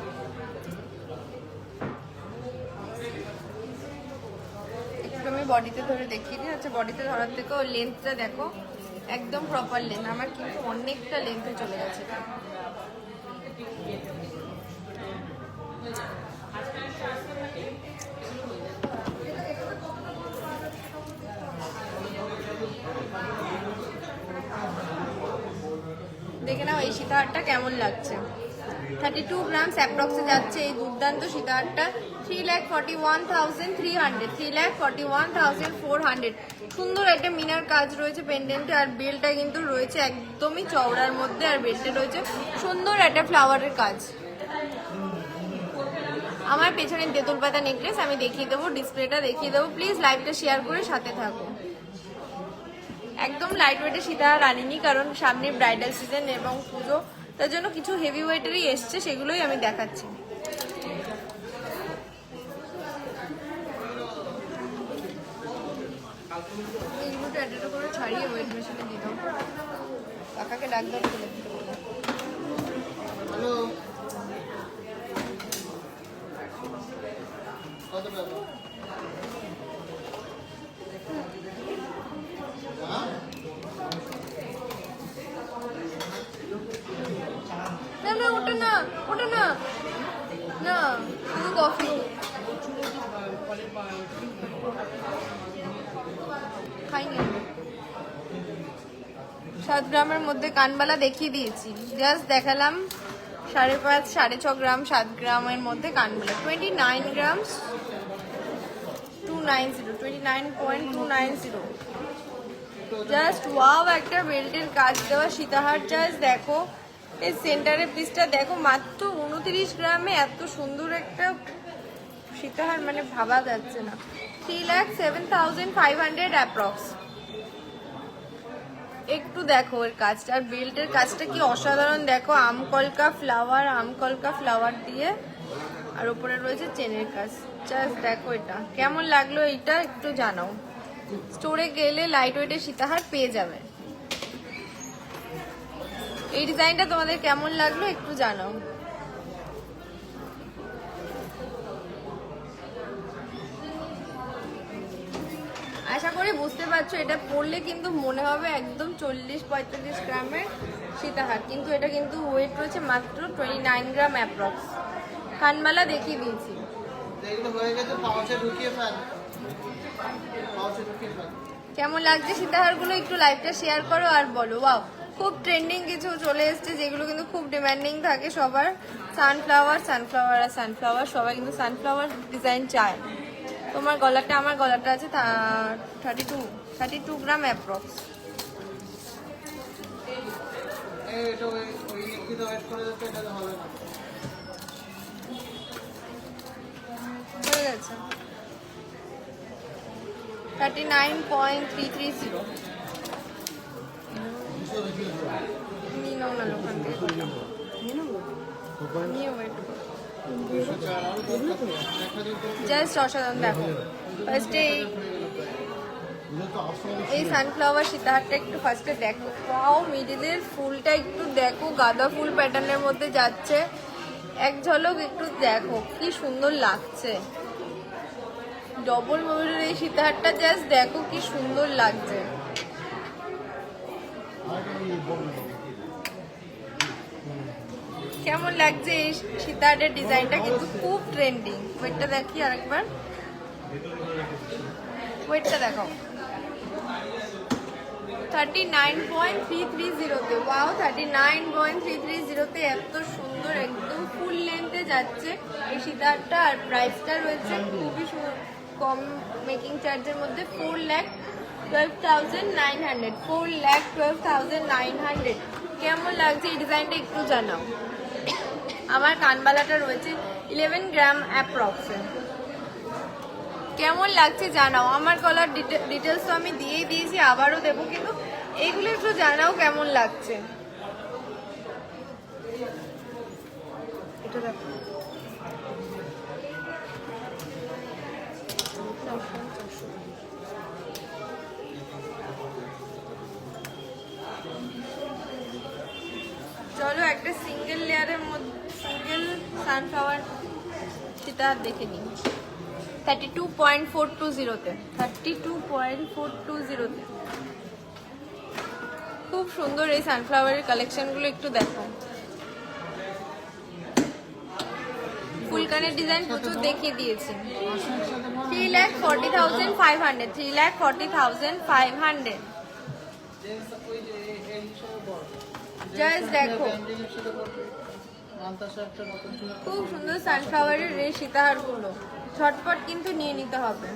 একটু আমি বডিতে ধরে দেখিয়ে দিই। আচ্ছা, বডিতে ধরার থেকে ওর লেন্থটা দেখো, একদম প্রপার লেন্থ। আমার কিন্তু অনেকটা লেন্থে চলে গেছে। দেখে নাও এই সীতাহারটা কেমন লাগছে। 32 গ্রামস অ্যাপ্রক্সে যাচ্ছে এই দুর্দান্ত সীতাহারটা। 3,41,300, 3,41,400। সুন্দর একটা মিনার কাজ রয়েছে পেন্ডেন্টে। আর বেলটা কিন্তু রয়েছে একদমই চওড়ার মধ্যে, আর বেলটা রয়েছে সুন্দর একটা ফ্লাওয়ারের কাজ। আমার পেছনে তেঁতুল পাতা নেকলেস আমি দেখিয়ে দেবো, ডিসপ্লেটা দেখিয়ে দেবো। প্লিজ লাইভটা শেয়ার করে সাথে থাকো। একদম লাইট ওয়েটের সীতাহার আনিনি, কারণ সামনে ব্রাইডাল সিজন এবং পুজো, তার জন্য কিছু হেভি ওয়েটেরই এসছে, সেগুলোই আমি দেখাচ্ছি। এইগুলো একটা করে ছাড়িয়ে ওয়েট মেশিনে দিতাম, কাকাকে ডাকদাম তুলে দিতে বললাম। হ্যালো, কত টাকা? না না, ওটা না, ওটা না, না শুধু কফি খাইনি। 7 গ্রামের মধ্যে কানবালা দেখিয়ে দিয়েছি, জাস্ট দেখালাম 5.5 6.5 গ্রাম 7 গ্রামের মধ্যে কানবালা। 29 গ্রামস 290, 29.290। জাস্ট ওয়াও, একটা বেল্টের কাজ দেওয়া সীতাহার। জাস্ট দেখো এই সেন্টারের পিসটা দেখো, মাত্র 29 গ্রামে এত সুন্দর একটা সীতাহার, মানে ভাবা যাচ্ছে না। 3,07,500 অ্যাপ্রক্স। একটু দেখো এর কাজটা, আর বেল্টের কাজটা কি অসাধারণ দেখো। আমকলকা ফ্লাওয়ার দিয়ে, আর উপরে রয়েছে চেনের কাজ। জাস্ট দেখো এটা কেমন লাগলো, এটা একটু জানাও। স্টোরে গেলে লাইট ওয়েটের সীতাহার পেয়ে যাবে। এই ডিজাইনটা তোমাদের কেমন লাগলো একটু জানাও। আশা করি বুঝতে পারছো, এটা পরলে কিন্তু মনে হবে একদম 40-45 গ্রামের সীতাহার, কিন্তু এটা কিন্তু ওয়েট রয়েছে মাত্র 29 গ্রাম অ্যাপ্রক্স। কানবালা দেখিয়ে দিয়েছি। কেমন লাগছে সীতাহারগুলো একটু লাইভটা শেয়ার করো আর বলো। ওয়াও, খুব ট্রেন্ডিং কিছু চলে এসছে, যেগুলো কিন্তু খুব ডিমান্ডিং থাকে সবার। সানফ্লাওয়ার আর সানফ্লাওয়ার, সবাই কিন্তু সানফ্লাওয়ার ডিজাইন চায়। তোমার গলাটা, আমার গলাটা আছে 32 গ্রাম অ্যাপ্রক্স। হয়ে গেছে 39.330। নিয়ে নাও না ওখান থেকে, নিয়ে ওয়েট করো। জাস্ট অসাধারণ দেখো। ফার্স্টে এই সানফ্লাওয়ার সীতাহারটা একটু ফার্স্টে দেখো। ওয়াও, মিডিলের ফুলটা একটু দেখো, গাঁদা ফুল প্যাটার্নের মধ্যে যাচ্ছে। এক ঝলক একটু দেখো কি সুন্দর লাগছে। ডবল ময়ূরের এই সীতাহারটা জাস্ট দেখো কি সুন্দর লাগছে। কেমন লাগছে এই সীতাহারের ডিজাইনটা, কিন্তু খুব ট্রেন্ডিং। ওয়েটটা দেখি আরেকবার, ওয়েটটা দেখাও। 39.330 ওয়াও 39.330 এত সুন্দর একদম ফুল লেন্থে যাচ্ছে এই সীতাহারটা। আর প্রাইসটা রয়েছে খুবই কম মেকিং চার্জের মধ্যে 4,12,900 4,12,900। কেমন লাগছে এই ডিজাইনটা একটু জানাও। আমার কানবালাটা রয়েছে 11 গ্রাম অ্যাপ্রক্সে। কেমন লাগছে জানাও। আমার গলার ডিটেলস তো আমি দিয়েই দিয়েছি, আবারও দেবো, কিন্তু এইগুলো একটু জানাও কেমন লাগছে। এটা দেখো চলো একটা সিঙ্গেল লেয়ারের মধ্যে সিঙ্গেল সানফ্লাওয়ার সেটা দেখে নিই। 32.420 32.420 খুব সুন্দর এই সানফ্লাওয়ারের কালেকশনগুলো একটু দেখো। ফুলকানের ডিজাইন প্রচুর দেখিয়ে দিয়েছি। 3,40,500 3,40,500 জাস্ট দেখো খুব সুন্দর সানফ্লাওয়ারের এই সীতাহারগুলো ঝটপট কিন্তু নিয়ে নিতে হবে।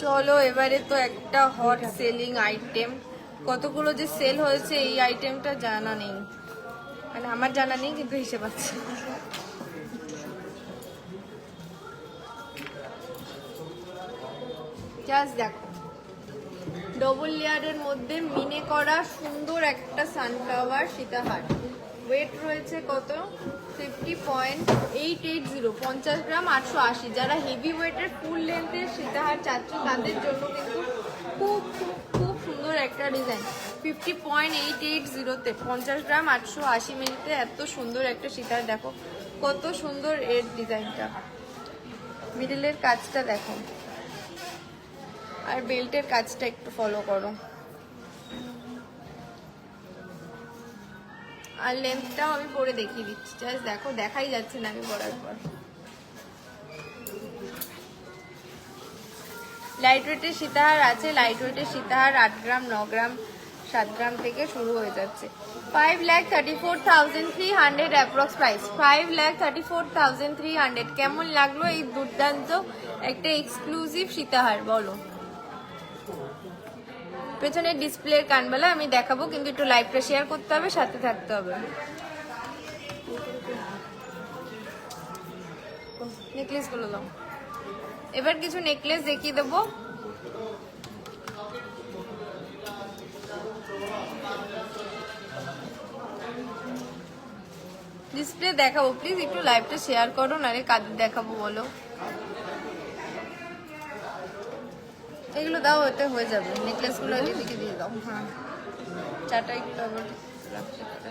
চলো এবারে তো একটা হট সেলিং আইটেম, কতগুলো যে সেল হয়েছে এই আইটেমটা জানা নেই, মানে আমার জানা নেই কিন্তু হিসেব আছে। জাস্ট দেখো ডবল লেয়ারের মধ্যে মিনে করা সুন্দর একটা সানফ্লাওয়ার সীতাহার। ওয়েট রয়েছে কত 50.880 50 গ্রাম 880। যারা হেভি ওয়েটের ফুল লেন্থের সীতাহার চাচ্ছ তাদের জন্য কিন্তু খুব খুব খুব সুন্দর একটা ডিজাইন। 50.880 50 গ্রাম 880 মিনিটে এত সুন্দর একটা সীতাহার। দেখো কত সুন্দর এর ডিজাইনটা, মিডলের কাজটা দেখো, আর বেল্টের কাজটা একটু ফলো করো, আর লেন্থটাও আমি পরে দেখিয়ে দিচ্ছি। জাস্ট দেখো, দেখাই যাচ্ছে না আমি পরার পর। লাইট ওয়েটের সীতাহার আছে, লাইট ওয়েটের সীতাহার 8 গ্রাম 9 গ্রাম 7 গ্রাম থেকে শুরু হয়ে যাচ্ছে। 5,34,300 অ্যাপ্রক্স প্রাইস 5,34,300। কেমন লাগলো এই দুর্দান্ত একটা এক্সক্লুসিভ সীতাহার বলো। পেছনের ডিসপ্লের কানবালা আমি দেখাবো, কিন্তু একটু লাইভটা শেয়ার করতে হবে, সাথে থাকতে হবে। নেকলেস গুলো দাও। এবার কিছু নেকলেস দেখিয়ে দেবো। ডিসপ্লে দেখাবো, প্লিজ একটু লাইভটা শেয়ার করো, নারে কাদের দেখাবো বলো। এগুলো দাও, ওতে হয়ে যাবে। নেকলেসগুলো এদিকে দিয়ে দাও। হ্যাঁ, চাটা একটু আবার রাখতে পারে।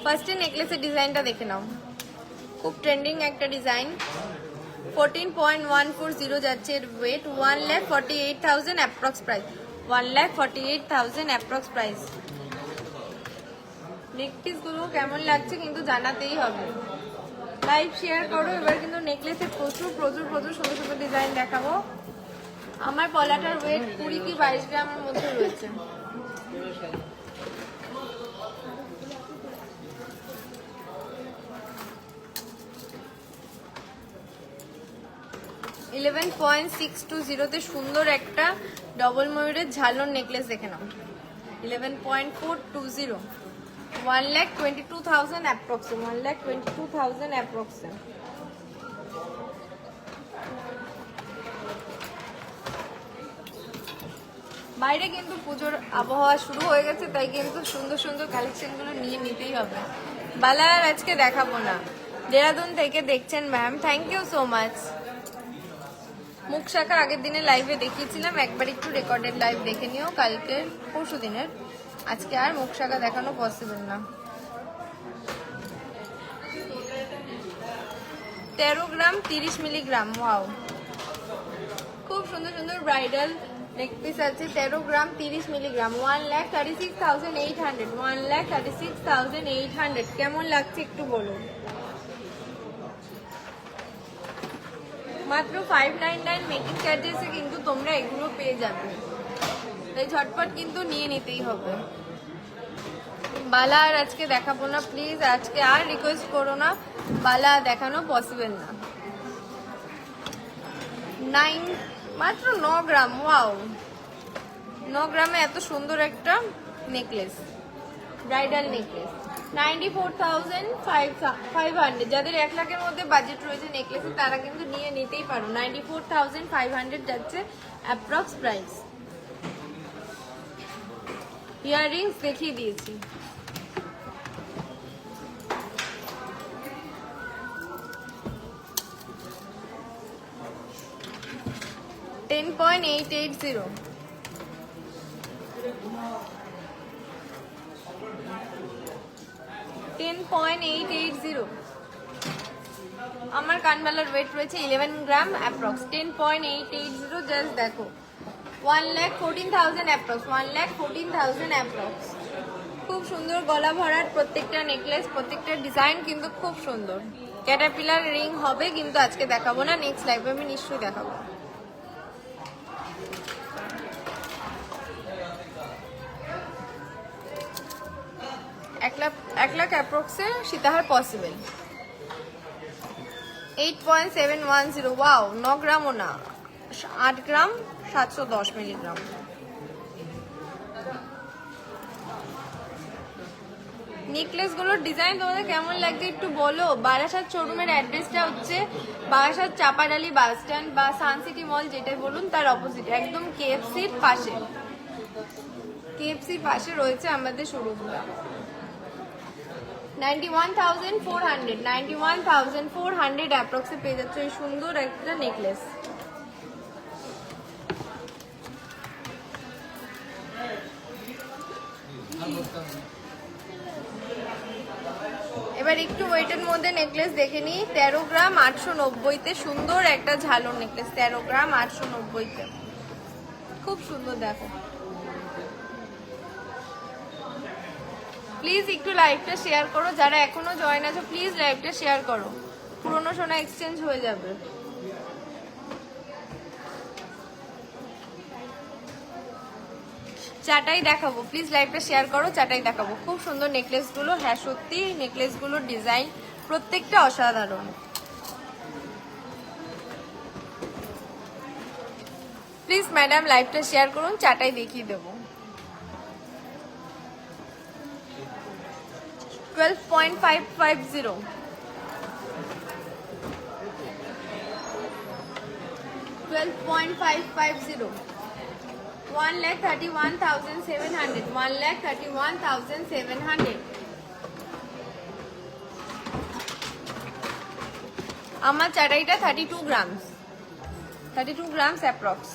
ফার্স্টে নেকলেসের ডিজাইনটা দেখে নাও, খুব ট্রেন্ডিং একটা ডিজাইন। 14.140 যাচ্ছে এর weight. 1,48,000 approx price 1,48,000 approx price. নেকলেসগুলো কেমন লাগছে কিন্তু জানাতেই হবে, লাইভ শেয়ার করো। এবার কিন্তু নেকলেসে প্রচুর প্রচুর প্রচুর সুন্দর সুন্দর ডিজাইন দেখাবো। আমার পলাটার ওয়েট 20 কি 22 গ্রামের মধ্যে রয়েছে। $11.620 সুন্দর একটা ডবল ময়ূরের ঝালর নেকলেস দেখে নাও। 11.420 1,22,000 অ্যাপ্রক্সিমেট 1,22,000 অ্যাপ্রক্সিমেট। বাইরে কিন্তু পুজোর আবহাওয়া শুরু হয়ে গেছে, তাই কিন্তু সুন্দর সুন্দর কালেকশনগুলো নিয়ে নিতেই হবে। বালার আজকে দেখাবো না, দেরাদুন থেকে দেখছেন ma'am, thank you so much. মুখ শাখা আগের দিনে লাইভে দেখিয়েছিলাম, একবার একটু রেকর্ডেড লাইভ দেখে নিও, কালকের পরশু দিনের। আজকে আর মুখ শাখা দেখানো পসিবল না। 13 গ্রাম 30 মিলিগ্রাম। ওয়াও, খুব সুন্দর সুন্দর ব্রাইডাল নেক পিস আছে। 13 গ্রাম 30 মিলিগ্রাম, 1,36,800, 1,36,800। কেমন লাগছে একটু বলুন। মাত্র 599 মেকিং চার্জেসে কিন্তু তোমরা এগুলো পেয়ে যাবে, তাই ঝটপট কিন্তু নিয়ে নিতেই হবে। বালা আর আজকে দেখাবো না প্লিজ, আজকে আর রিকোয়েস্ট করো না, বালা দেখানো পসিবল না। 9, মাত্র 9 গ্রাম। ওয়াও, 9 গ্রামে এত সুন্দর একটা নেকলেস, ব্রাইডাল নেকলেস। 94,500। যাদের 1 লাখের মধ্যে বাজেট রয়েছে নেকলেসে তারা কিন্তু নিয়ে নিতেই পারো। 94,500 যাচ্ছে অ্যাপ্রক্স প্রাইস। ইয়াররিংস দেখিয়ে দিয়েছি। $10.880। আমার কানবালার ওয়েট রয়েছে 11 গ্রাম অ্যাপ্রক্স। 10.880 জাস্ট দেখো, 1,14,000 অ্যাপ্রক্স, 1,14,000 অ্যাপ্রক্স। খুব সুন্দর গলা ভরাট প্রত্যেকটা নেকলেস, প্রত্যেকটা ডিজাইন কিন্তু খুব সুন্দর। ক্যাটারপিলার রিং হবে কিন্তু আজকে দেখাবো না, নেক্সট লাইভে আমি নিশ্চয়ই দেখাবো। এক লাখ অ্যাপ্রক্সে সীতাহার পসিবল। 8.710। ওয়াও, 9 গ্রামও না, 8 গ্রাম 710 মিলিগ্রাম। নেকলেসগুলোর ডিজাইন তোমাদের কেমন লাগছে একটু বলো। বারাসাত শোরুমের অ্যাড্রেসটা হচ্ছে বারাসাত চাপাডালি বাস স্ট্যান্ড বা সানসিটি মল যেটাই বলুন তার অপোজিট, একদম কেএফসির পাশে। কেএফসির পাশে রয়েছে আমাদের শোরুমটা। 91,400, 91,400 অ্যাপ্রক্সে পেয়ে যাচ্ছে এই সুন্দর একটা নেকলেস। এবার একটু ওয়েটের মধ্যে নেকলেস দেখে নিই। 13 গ্রাম 890-তে সুন্দর একটা ঝালর নেকলেস। 13 গ্রাম 890-তে খুব সুন্দর। দেখো প্লিজ একটু লাইভটা শেয়ার করো, যারা এখনো জয়েন আছো প্লিজ লাইভটা শেয়ার করো, পুরনো সোনা এক্সচেঞ্জ হয়ে যাবে। চাটাই দেখাবো, প্লিজ লাইভটা শেয়ার করো, চাটাই দেখাবো। খুব সুন্দর নেকলেসগুলো, হ্যাঁ সত্যি নেকলেসগুলোর ডিজাইন প্রত্যেকটা অসাধারণ। প্লিজ ম্যাডাম লাইভটা শেয়ার করুন, চাটাই দেখিয়ে দেবো। 12.550, 12.550, 1,31,700, 1,31,700। আমার চাটাইটা 32 গ্রামস, 32 গ্রামস অ্যাপ্রক্স।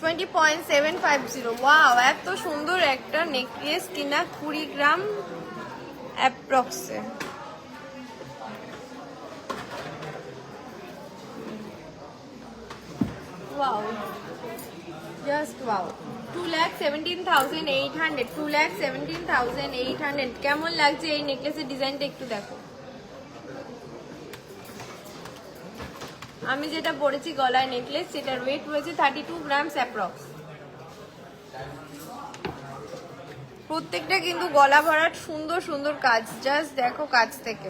20.750। ওয়াও, এত সুন্দর একটা নেকলেস কিনা 20 গ্রাম অ্যাপ্রক্সে। Wow, just wow. 2,17,800, 2,17,800। কেমন লাগছে এই নেকলেসের ডিজাইনটা একটু দেখো। আমি যেটা পরেছি গলায় নেকলেস, সেটার ওয়েট রয়েছে 32 গ্রামস অ্যাপ্রক্স। প্রত্যেকটা কিন্তু গলা ভরাট সুন্দর সুন্দর কাজ, জাস্ট দেখো কাজ থেকে।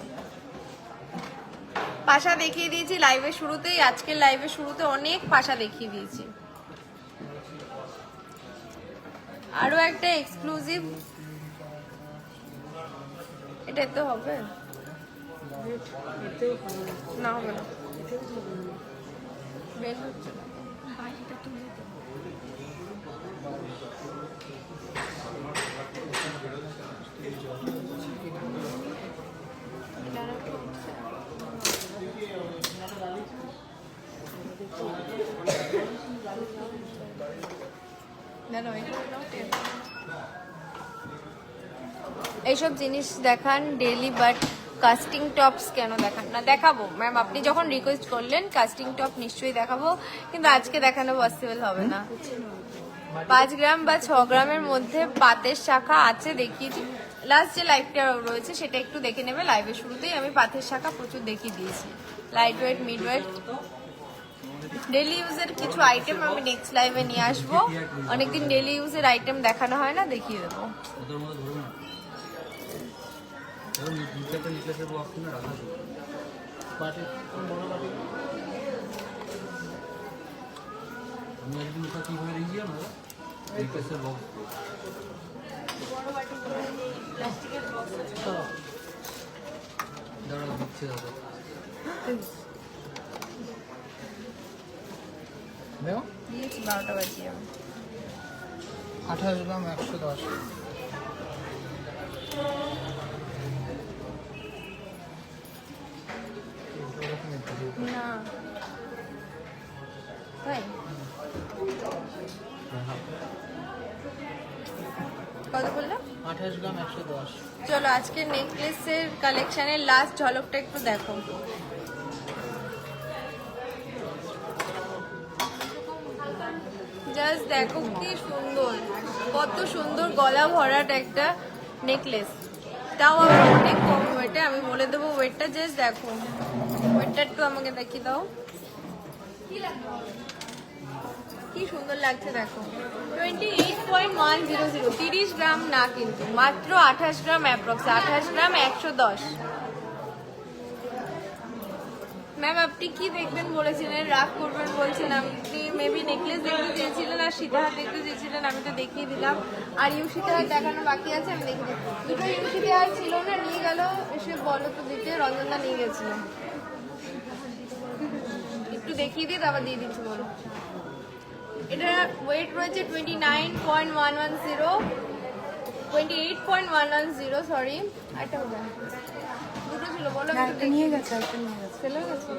পাশা দেখিয়ে দিয়েছি লাইভের শুরুতেই, আজকের লাইভের শুরুতে অনেক পাশা দেখিয়ে দিয়েছি। আরো একটা এক্সক্লুসিভ, এটা তো হবে না, হবে না, বের হচ্ছে না। এইসব জিনিস দেখান ডেলি, বাট কাস্টিং টপস কেন দেখান না? দেখাবো ম্যাম, আপনি যখন রিকোয়েস্ট করলেন কাস্টিং টপ নিশ্চয়ই দেখাবো, কিন্তু আজকে দেখানো পসিবল হবে না। 5 গ্রাম বা 6 গ্রামের মধ্যে পাতের শাখা আছে, দেখিয়েছি। লাস্ট যে লাইভটা রয়েছে সেটা একটু দেখে নেবে। লাইভের শুরুতেই আমি পাতের শাখা প্রচুর দেখিয়ে দিয়েছি। Light weight, mid weight, daily ইউজের কিছু আইটেম আমি নেক্সট লাইভে নিয়ে আসবো। অনেকদিন ডেলি ইউজের আইটেম দেখানো হয় না, দেখিয়ে দেবো। বাটি বড় বাটি আমি একদিন ওটা কিভাবে রেখেছি আমরা রিকোয়েস্টের বক্স দাঁড়া দিচ্ছে দাদা দেখো দিয়েছি 12টা বাজিয়ে। 28 গ্রাম 110। না তাই কত বললো? 28 গ্রাম 110। চলো আজকে নেকলেসের কালেকশনের লাস্ট ঝলকটা একটু দেখো। জাস্ট দেখো কি সুন্দর, কত সুন্দর গলা ভরাট একটা নেকলেস, তাও আবার অনেক কম ওয়েটে। আমি বলে দেবো ওয়েটটা, জাস্ট দেখো ওয়েটটা একটু আমাকে দেখিয়ে দাও, কি সুন্দর লাগছে দেখো। 28.100, 30 গ্রাম না কিন্তু, মাত্র 28 গ্রাম অ্যাপ্রক্স, 28 গ্রাম 110। ম্যাম আপনি কি দেখবেন বলেছিলেন, রাগ করবেন বলছেন, আপনি মেবি নেকলেস দেখতে চেয়েছিলেন আর সীতাহার দেখতে চেয়েছিলেন, আমি তো দেখিয়ে দিলাম। আর ইউ সীতাহার দেখানো বাকি আছে, আমি দেখিয়ে দিই। দুটো ইউ সীতাহার ছিল না, নিয়ে গেল, এসে বলো তো দিতে, রঞ্জনদা নিয়ে গেছিল। একটু দেখিয়ে দিই, তারপর দিয়ে দিচ্ছি, বলো। এটা ওয়েট রয়েছে 29.110, 28.110, সরি। একটা হবে দুটো ছিল, বলো। নিয়ে গেছে, চলে গেছে।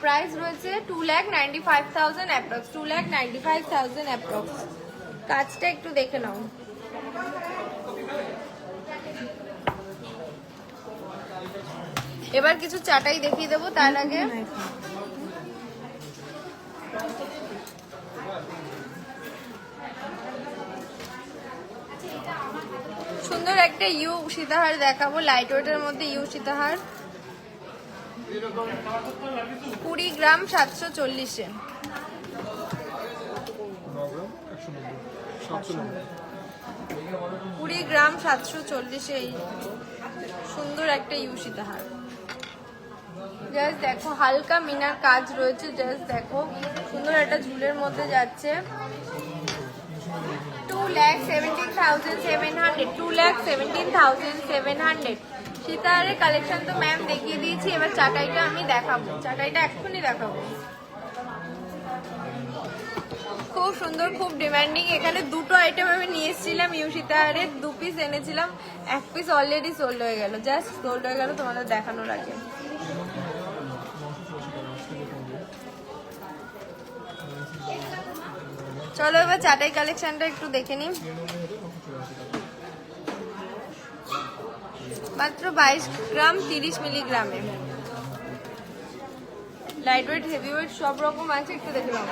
প্রাইস রয়েছে 2,95,000 অ্যাপ্রক্স, 2,95,000 অ্যাপ্রক্স। কাজটা একটু দেখে নাও। এবার কিছু চাটাই দেখিয়ে দেবো, তার আগে সুন্দর একটা ইউ সীতাহার দেখাবো, লাইট ওয়েটের মধ্যে ইউ সীতাহার, 20 গ্রাম 740-এ। 20 গ্রাম 740-এ এই সুন্দর একটা ইউ সীতাহার। জাস্ট দেখো হালকা মিনার কাজ রয়েছে, জাস্ট দেখো সুন্দর একটা ঝুলের মধ্যে যাচ্ছে। 2,17,700, 2,17,700। সীতাহারের কালেকশন তো ম্যাম দেখিয়ে দিয়েছি, এবার চাটাইটা আমি দেখাবো, চাটাইটা এক্ষুনি দেখাবো। খুব সুন্দর, খুব ডিমান্ডিং। এখানে দুটো আইটেম আমি নিয়ে এসেছিলাম ইউ সীতাহারের, 2 পিস এনেছিলাম, 1 পিস অলরেডি সোল্ড হয়ে গেল, জাস্ট সোল্ড হয়ে গেল তোমাদের দেখানোর আগে। চলো এবার চাটাই কালেকশনটা একটু দেখে নিই। মাত্র 22 গ্রাম 30 মিলিগ্রামে, লাইট ওয়েট, হেভি ওয়েট সব রকম আছে, একটু দেখে নাও।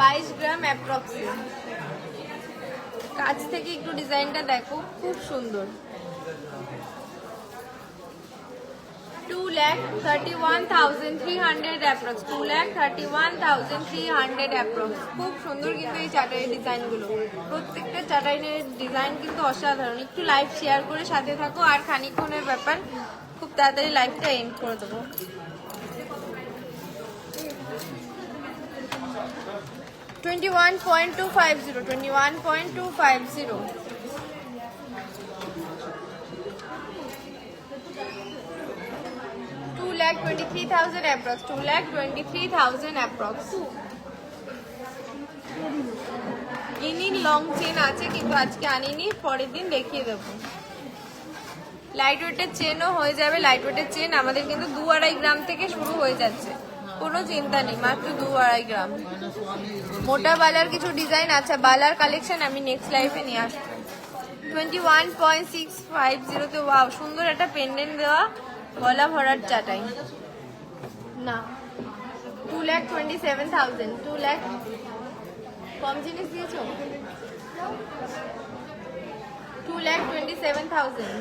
22 গ্রাম অ্যাপ্রক্সি। কাছ থেকে একটু ডিজাইনটা দেখো, খুব সুন্দর। 2,31,300 অ্যাপ্রক্স, 2,31,300 অ্যাপ্রক্স। খুব সুন্দর কিন্তু এই চাটাইয়ের ডিজাইনগুলো, প্রত্যেকটা চাটাইয়ের ডিজাইন কিন্তু অসাধারণ। একটু লাইভ শেয়ার করে সাথে থাকো, আর খানিকক্ষণের ব্যাপার, খুব তাড়াতাড়ি লাইভটা এন্ড করে দেবো। $21,250, 21,250। 2,23,000 approx, 2,23,000 approx। ইনি লং চেন আছে কিন্তু আজকে আনিনি, পরের দিন দেখিয়ে দেবো। লাইট ওয়েটের চেনও হয়ে যাবে, লাইট ওয়েটের চেন আমাদের কিন্তু 2-2.5 গ্রাম থেকে শুরু হয়ে যাচ্ছে। কোনো চিন্তা নেই, মাত্র 2-2.5 গ্রাম। মোটা বালার কিছু ডিজাইন আছে, বালার কালেকশন আমি নেক্সট লাইফে নিয়ে আসবো। 21.650 তে ওয়াও, সুন্দর একটা পেন্ডেন্ট দেওয়া গলা ভরার চাটাই। না 2,27,000, 2 লাখ কম জিনিস দিয়েছো। 2,27,000।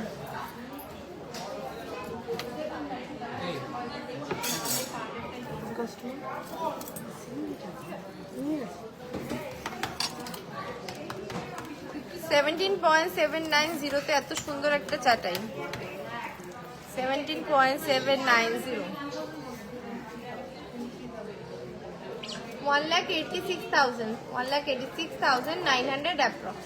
$17.790 তে এত সুন্দর একটা চাটাই। 17.790, 1,86,900 approx।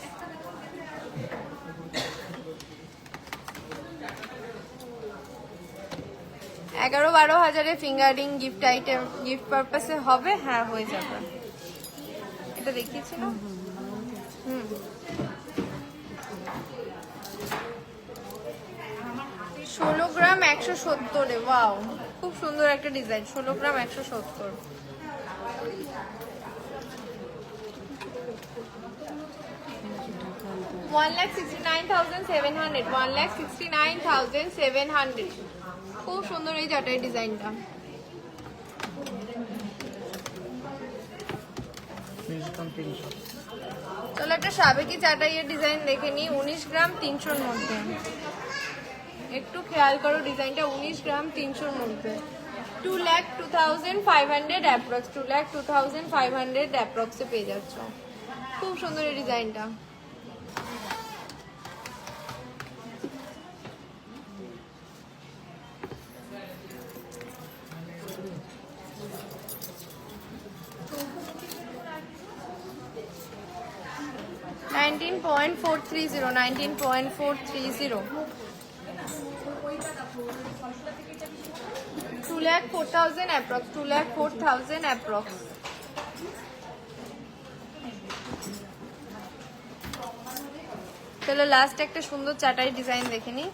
$11-12 fingering gift item, gift পারপাসে হবে। হ্যাঁ হয়ে যাবে, এটা দেখিয়েছি না। 16 গ্রাম 170। ওয়াও, খুব সুন্দর একটা ডিজাইন। 16 গ্রাম 170। $1,69,700, 1,69,700। খুব সুন্দর এই চাটাই ডিজাইনটা। চলো একটা সাবেকি চাটাইয়ের ডিজাইন দেখে নিই। 19 গ্রাম 300-র মধ্যে, একটু খেয়াল করো ডিজাইনটা। 19 গ্রাম 300-র মধ্যে 2,02,500 অ্যাপ্রক্স, 2,02,500 অ্যাপ্রক্সে পেয়ে যাচ্ছ। খুব সুন্দর এই ডিজাইনটা। $19.430, 19.430, 2,04,000 approx, 2,04,000 approx। চলো লাস্ট একটা সুন্দর চাটাই ডিজাইন দেখে নি।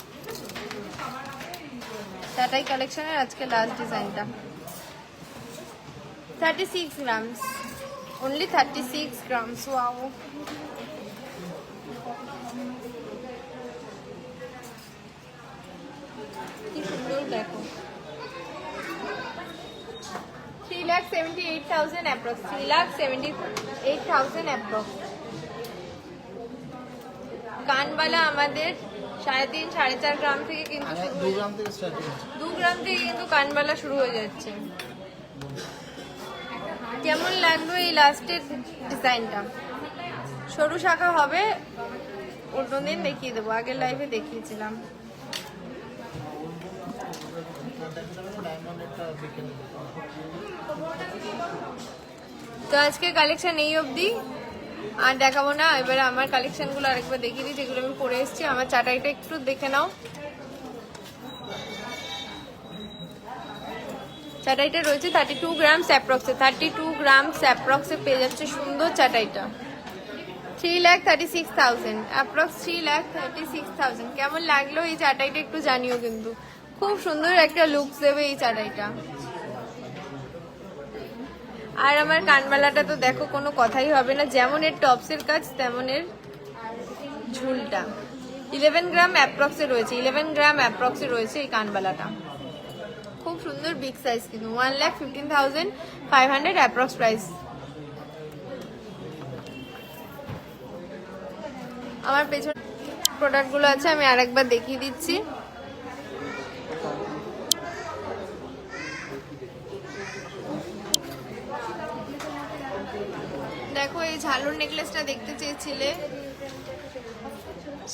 চাটাই কালেকশনের আজকে লাস্ট ডিজাইনটা। 36 grams, only 36 grams। ওয়াও, কি সুন্দর দেখো। 3,78,000 approx, 3,78,000 approx। কানবালা আমাদের 3.5-4.5 গ্রাম থেকে কিন্তু 2 গ্রাম থেকে স্টার্ট হচ্ছে। 2 গ্রাম থেকে কিন্তু কানবালা শুরু হয়ে যাচ্ছে। কেমন লাগলো এই লাস্টের ডিজাইনটা? সরু শাখা হবে, অন্যদিন দেখিয়ে দেবো, আগের লাইভে দেখিয়েছিলাম। তো আজকে কালেকশন এই অবধি, আর দেখাবো না। এবারে আমার কালেকশনগুলো আরেকবার দেখিয়ে দিই, যেগুলো আমি পরে এসেছি। আমার চাটাইটা একটু দেখে নাও। চাটাইটা রয়েছে 32 গ্রামস অ্যাপ্রক্সে, 32 গ্রামস অ্যাপ্রক্সে পেয়ে যাচ্ছে সুন্দর চাটাইটা। 3,36,000 অ্যাপ্রক্স, 3,36,000। কেমন লাগলো এই চাটাইটা একটু জানিও কিন্তু। খুব সুন্দর একটা লুকস দেবে এই চাটাইটা। আর আমার কানবালাটা তো দেখো, কোনো কথাই হবে না। যেমন এর টপসের কাজ তেমন এর ঝুলটা। 11 গ্রাম অ্যাপ্রক্সে রয়েছে, 11 গ্রাম অ্যাপ্রক্সে রয়েছে এই কানবালাটা। খুব সুন্দর বিগ সাইজ কিন্তু। 1,15,500 অ্যাপ্রক্স প্রাইস। আমার পেছনে প্রোডাক্টগুলো আছে, আমি আরেকবার দেখিয়ে দিচ্ছি। দেখো এই ঝালুর নেকলেসটা দেখতে চেয়েছিলে,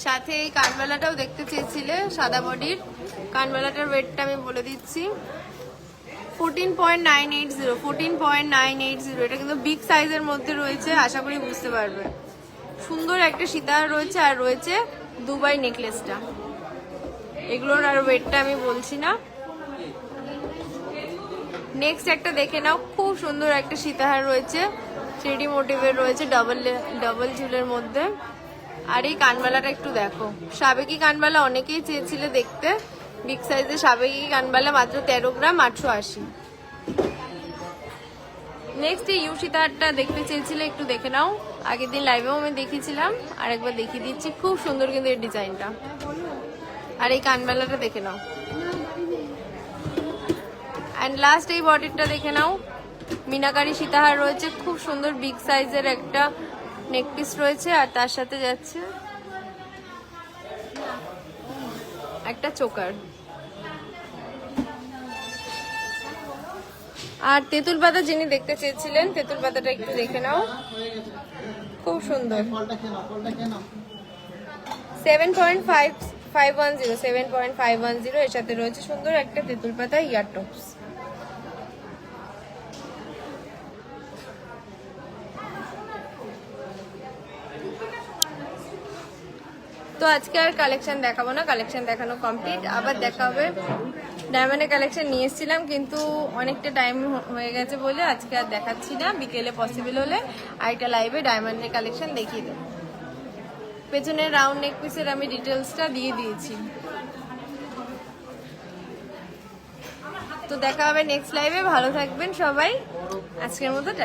সাথে এই কানবালাটাও দেখতে চেয়েছিলে সাদা বডির। কানবালাটার ওয়েটটা আমি বলে দিচ্ছি, 14.980, 14.980। এটা কিন্তু বিগ সাইজের মধ্যে রয়েছে, আশা করি বুঝতে পারবে। সুন্দর একটা সীতাহার রয়েছে, আর রয়েছে দুবাই নেকলেসটা। এগুলোর আর ওয়েটটা আমি বলছি না। নেক্সট একটা দেখে নাও, খুব সুন্দর একটা সীতাহার রয়েছে, 3D মোটিভের রয়েছে, ডাবল ঝুলের মধ্যে। আর এই কানবালাটা একটু দেখো, সাবেকি কানবালা অনেকেই চেয়েছিলে দেখতে। বিগ সাইজের সাবেকি কানবালা, মাত্র 13 গ্রাম 880। নেক্সট এই ইউ সীতাহারটা দেখতে চেয়েছিলে, একটু দেখে নাও। আগের দিন লাইভেও আমি দেখিয়েছিলাম, আর একবার দেখিয়ে দিচ্ছি। খুব সুন্দর কিন্তু এই ডিজাইনটা। আর এই কানবালাটা দেখে নাও। অ্যান্ড লাস্ট এই বডিটা দেখে নাও। মিনাকারি সীতাহার রয়েছে, খুব সুন্দর বিগ সাইজের একটা নেকপিস রয়েছে, আর তার সাথে যাচ্ছে একটা চোকার। আর তেঁতুল পাতা যিনি দেখতে চেয়েছিলেন, তেঁতুল পাতাটা একটু দেখে নাও, খুব সুন্দর। 7.510 এর সাথে রয়েছে সুন্দর একটা তেঁতুল পাতা ইয়ার টপস। তো আজকে আর কালেকশন দেখাবো না, কালেকশন দেখানো কমপ্লিট। আবার দেখা হবে। ডায়মন্ডের কালেকশন নিয়ে এসেছিলাম, কিন্তু অনেকটা টাইম হয়ে গেছে বলে আজকে আর দেখাচ্ছি না। বিকেলে পসিবল হলে আরেকটা লাইভে ডায়মন্ডের কালেকশন দেখিয়ে দেবো। পেছনের রাউন্ড নেক পিসের আমি ডিটেলসটা দিয়ে দিয়েছি। তো দেখা হবে নেক্সট লাইভে। ভালো থাকবেন সবাই, আজকের মতো।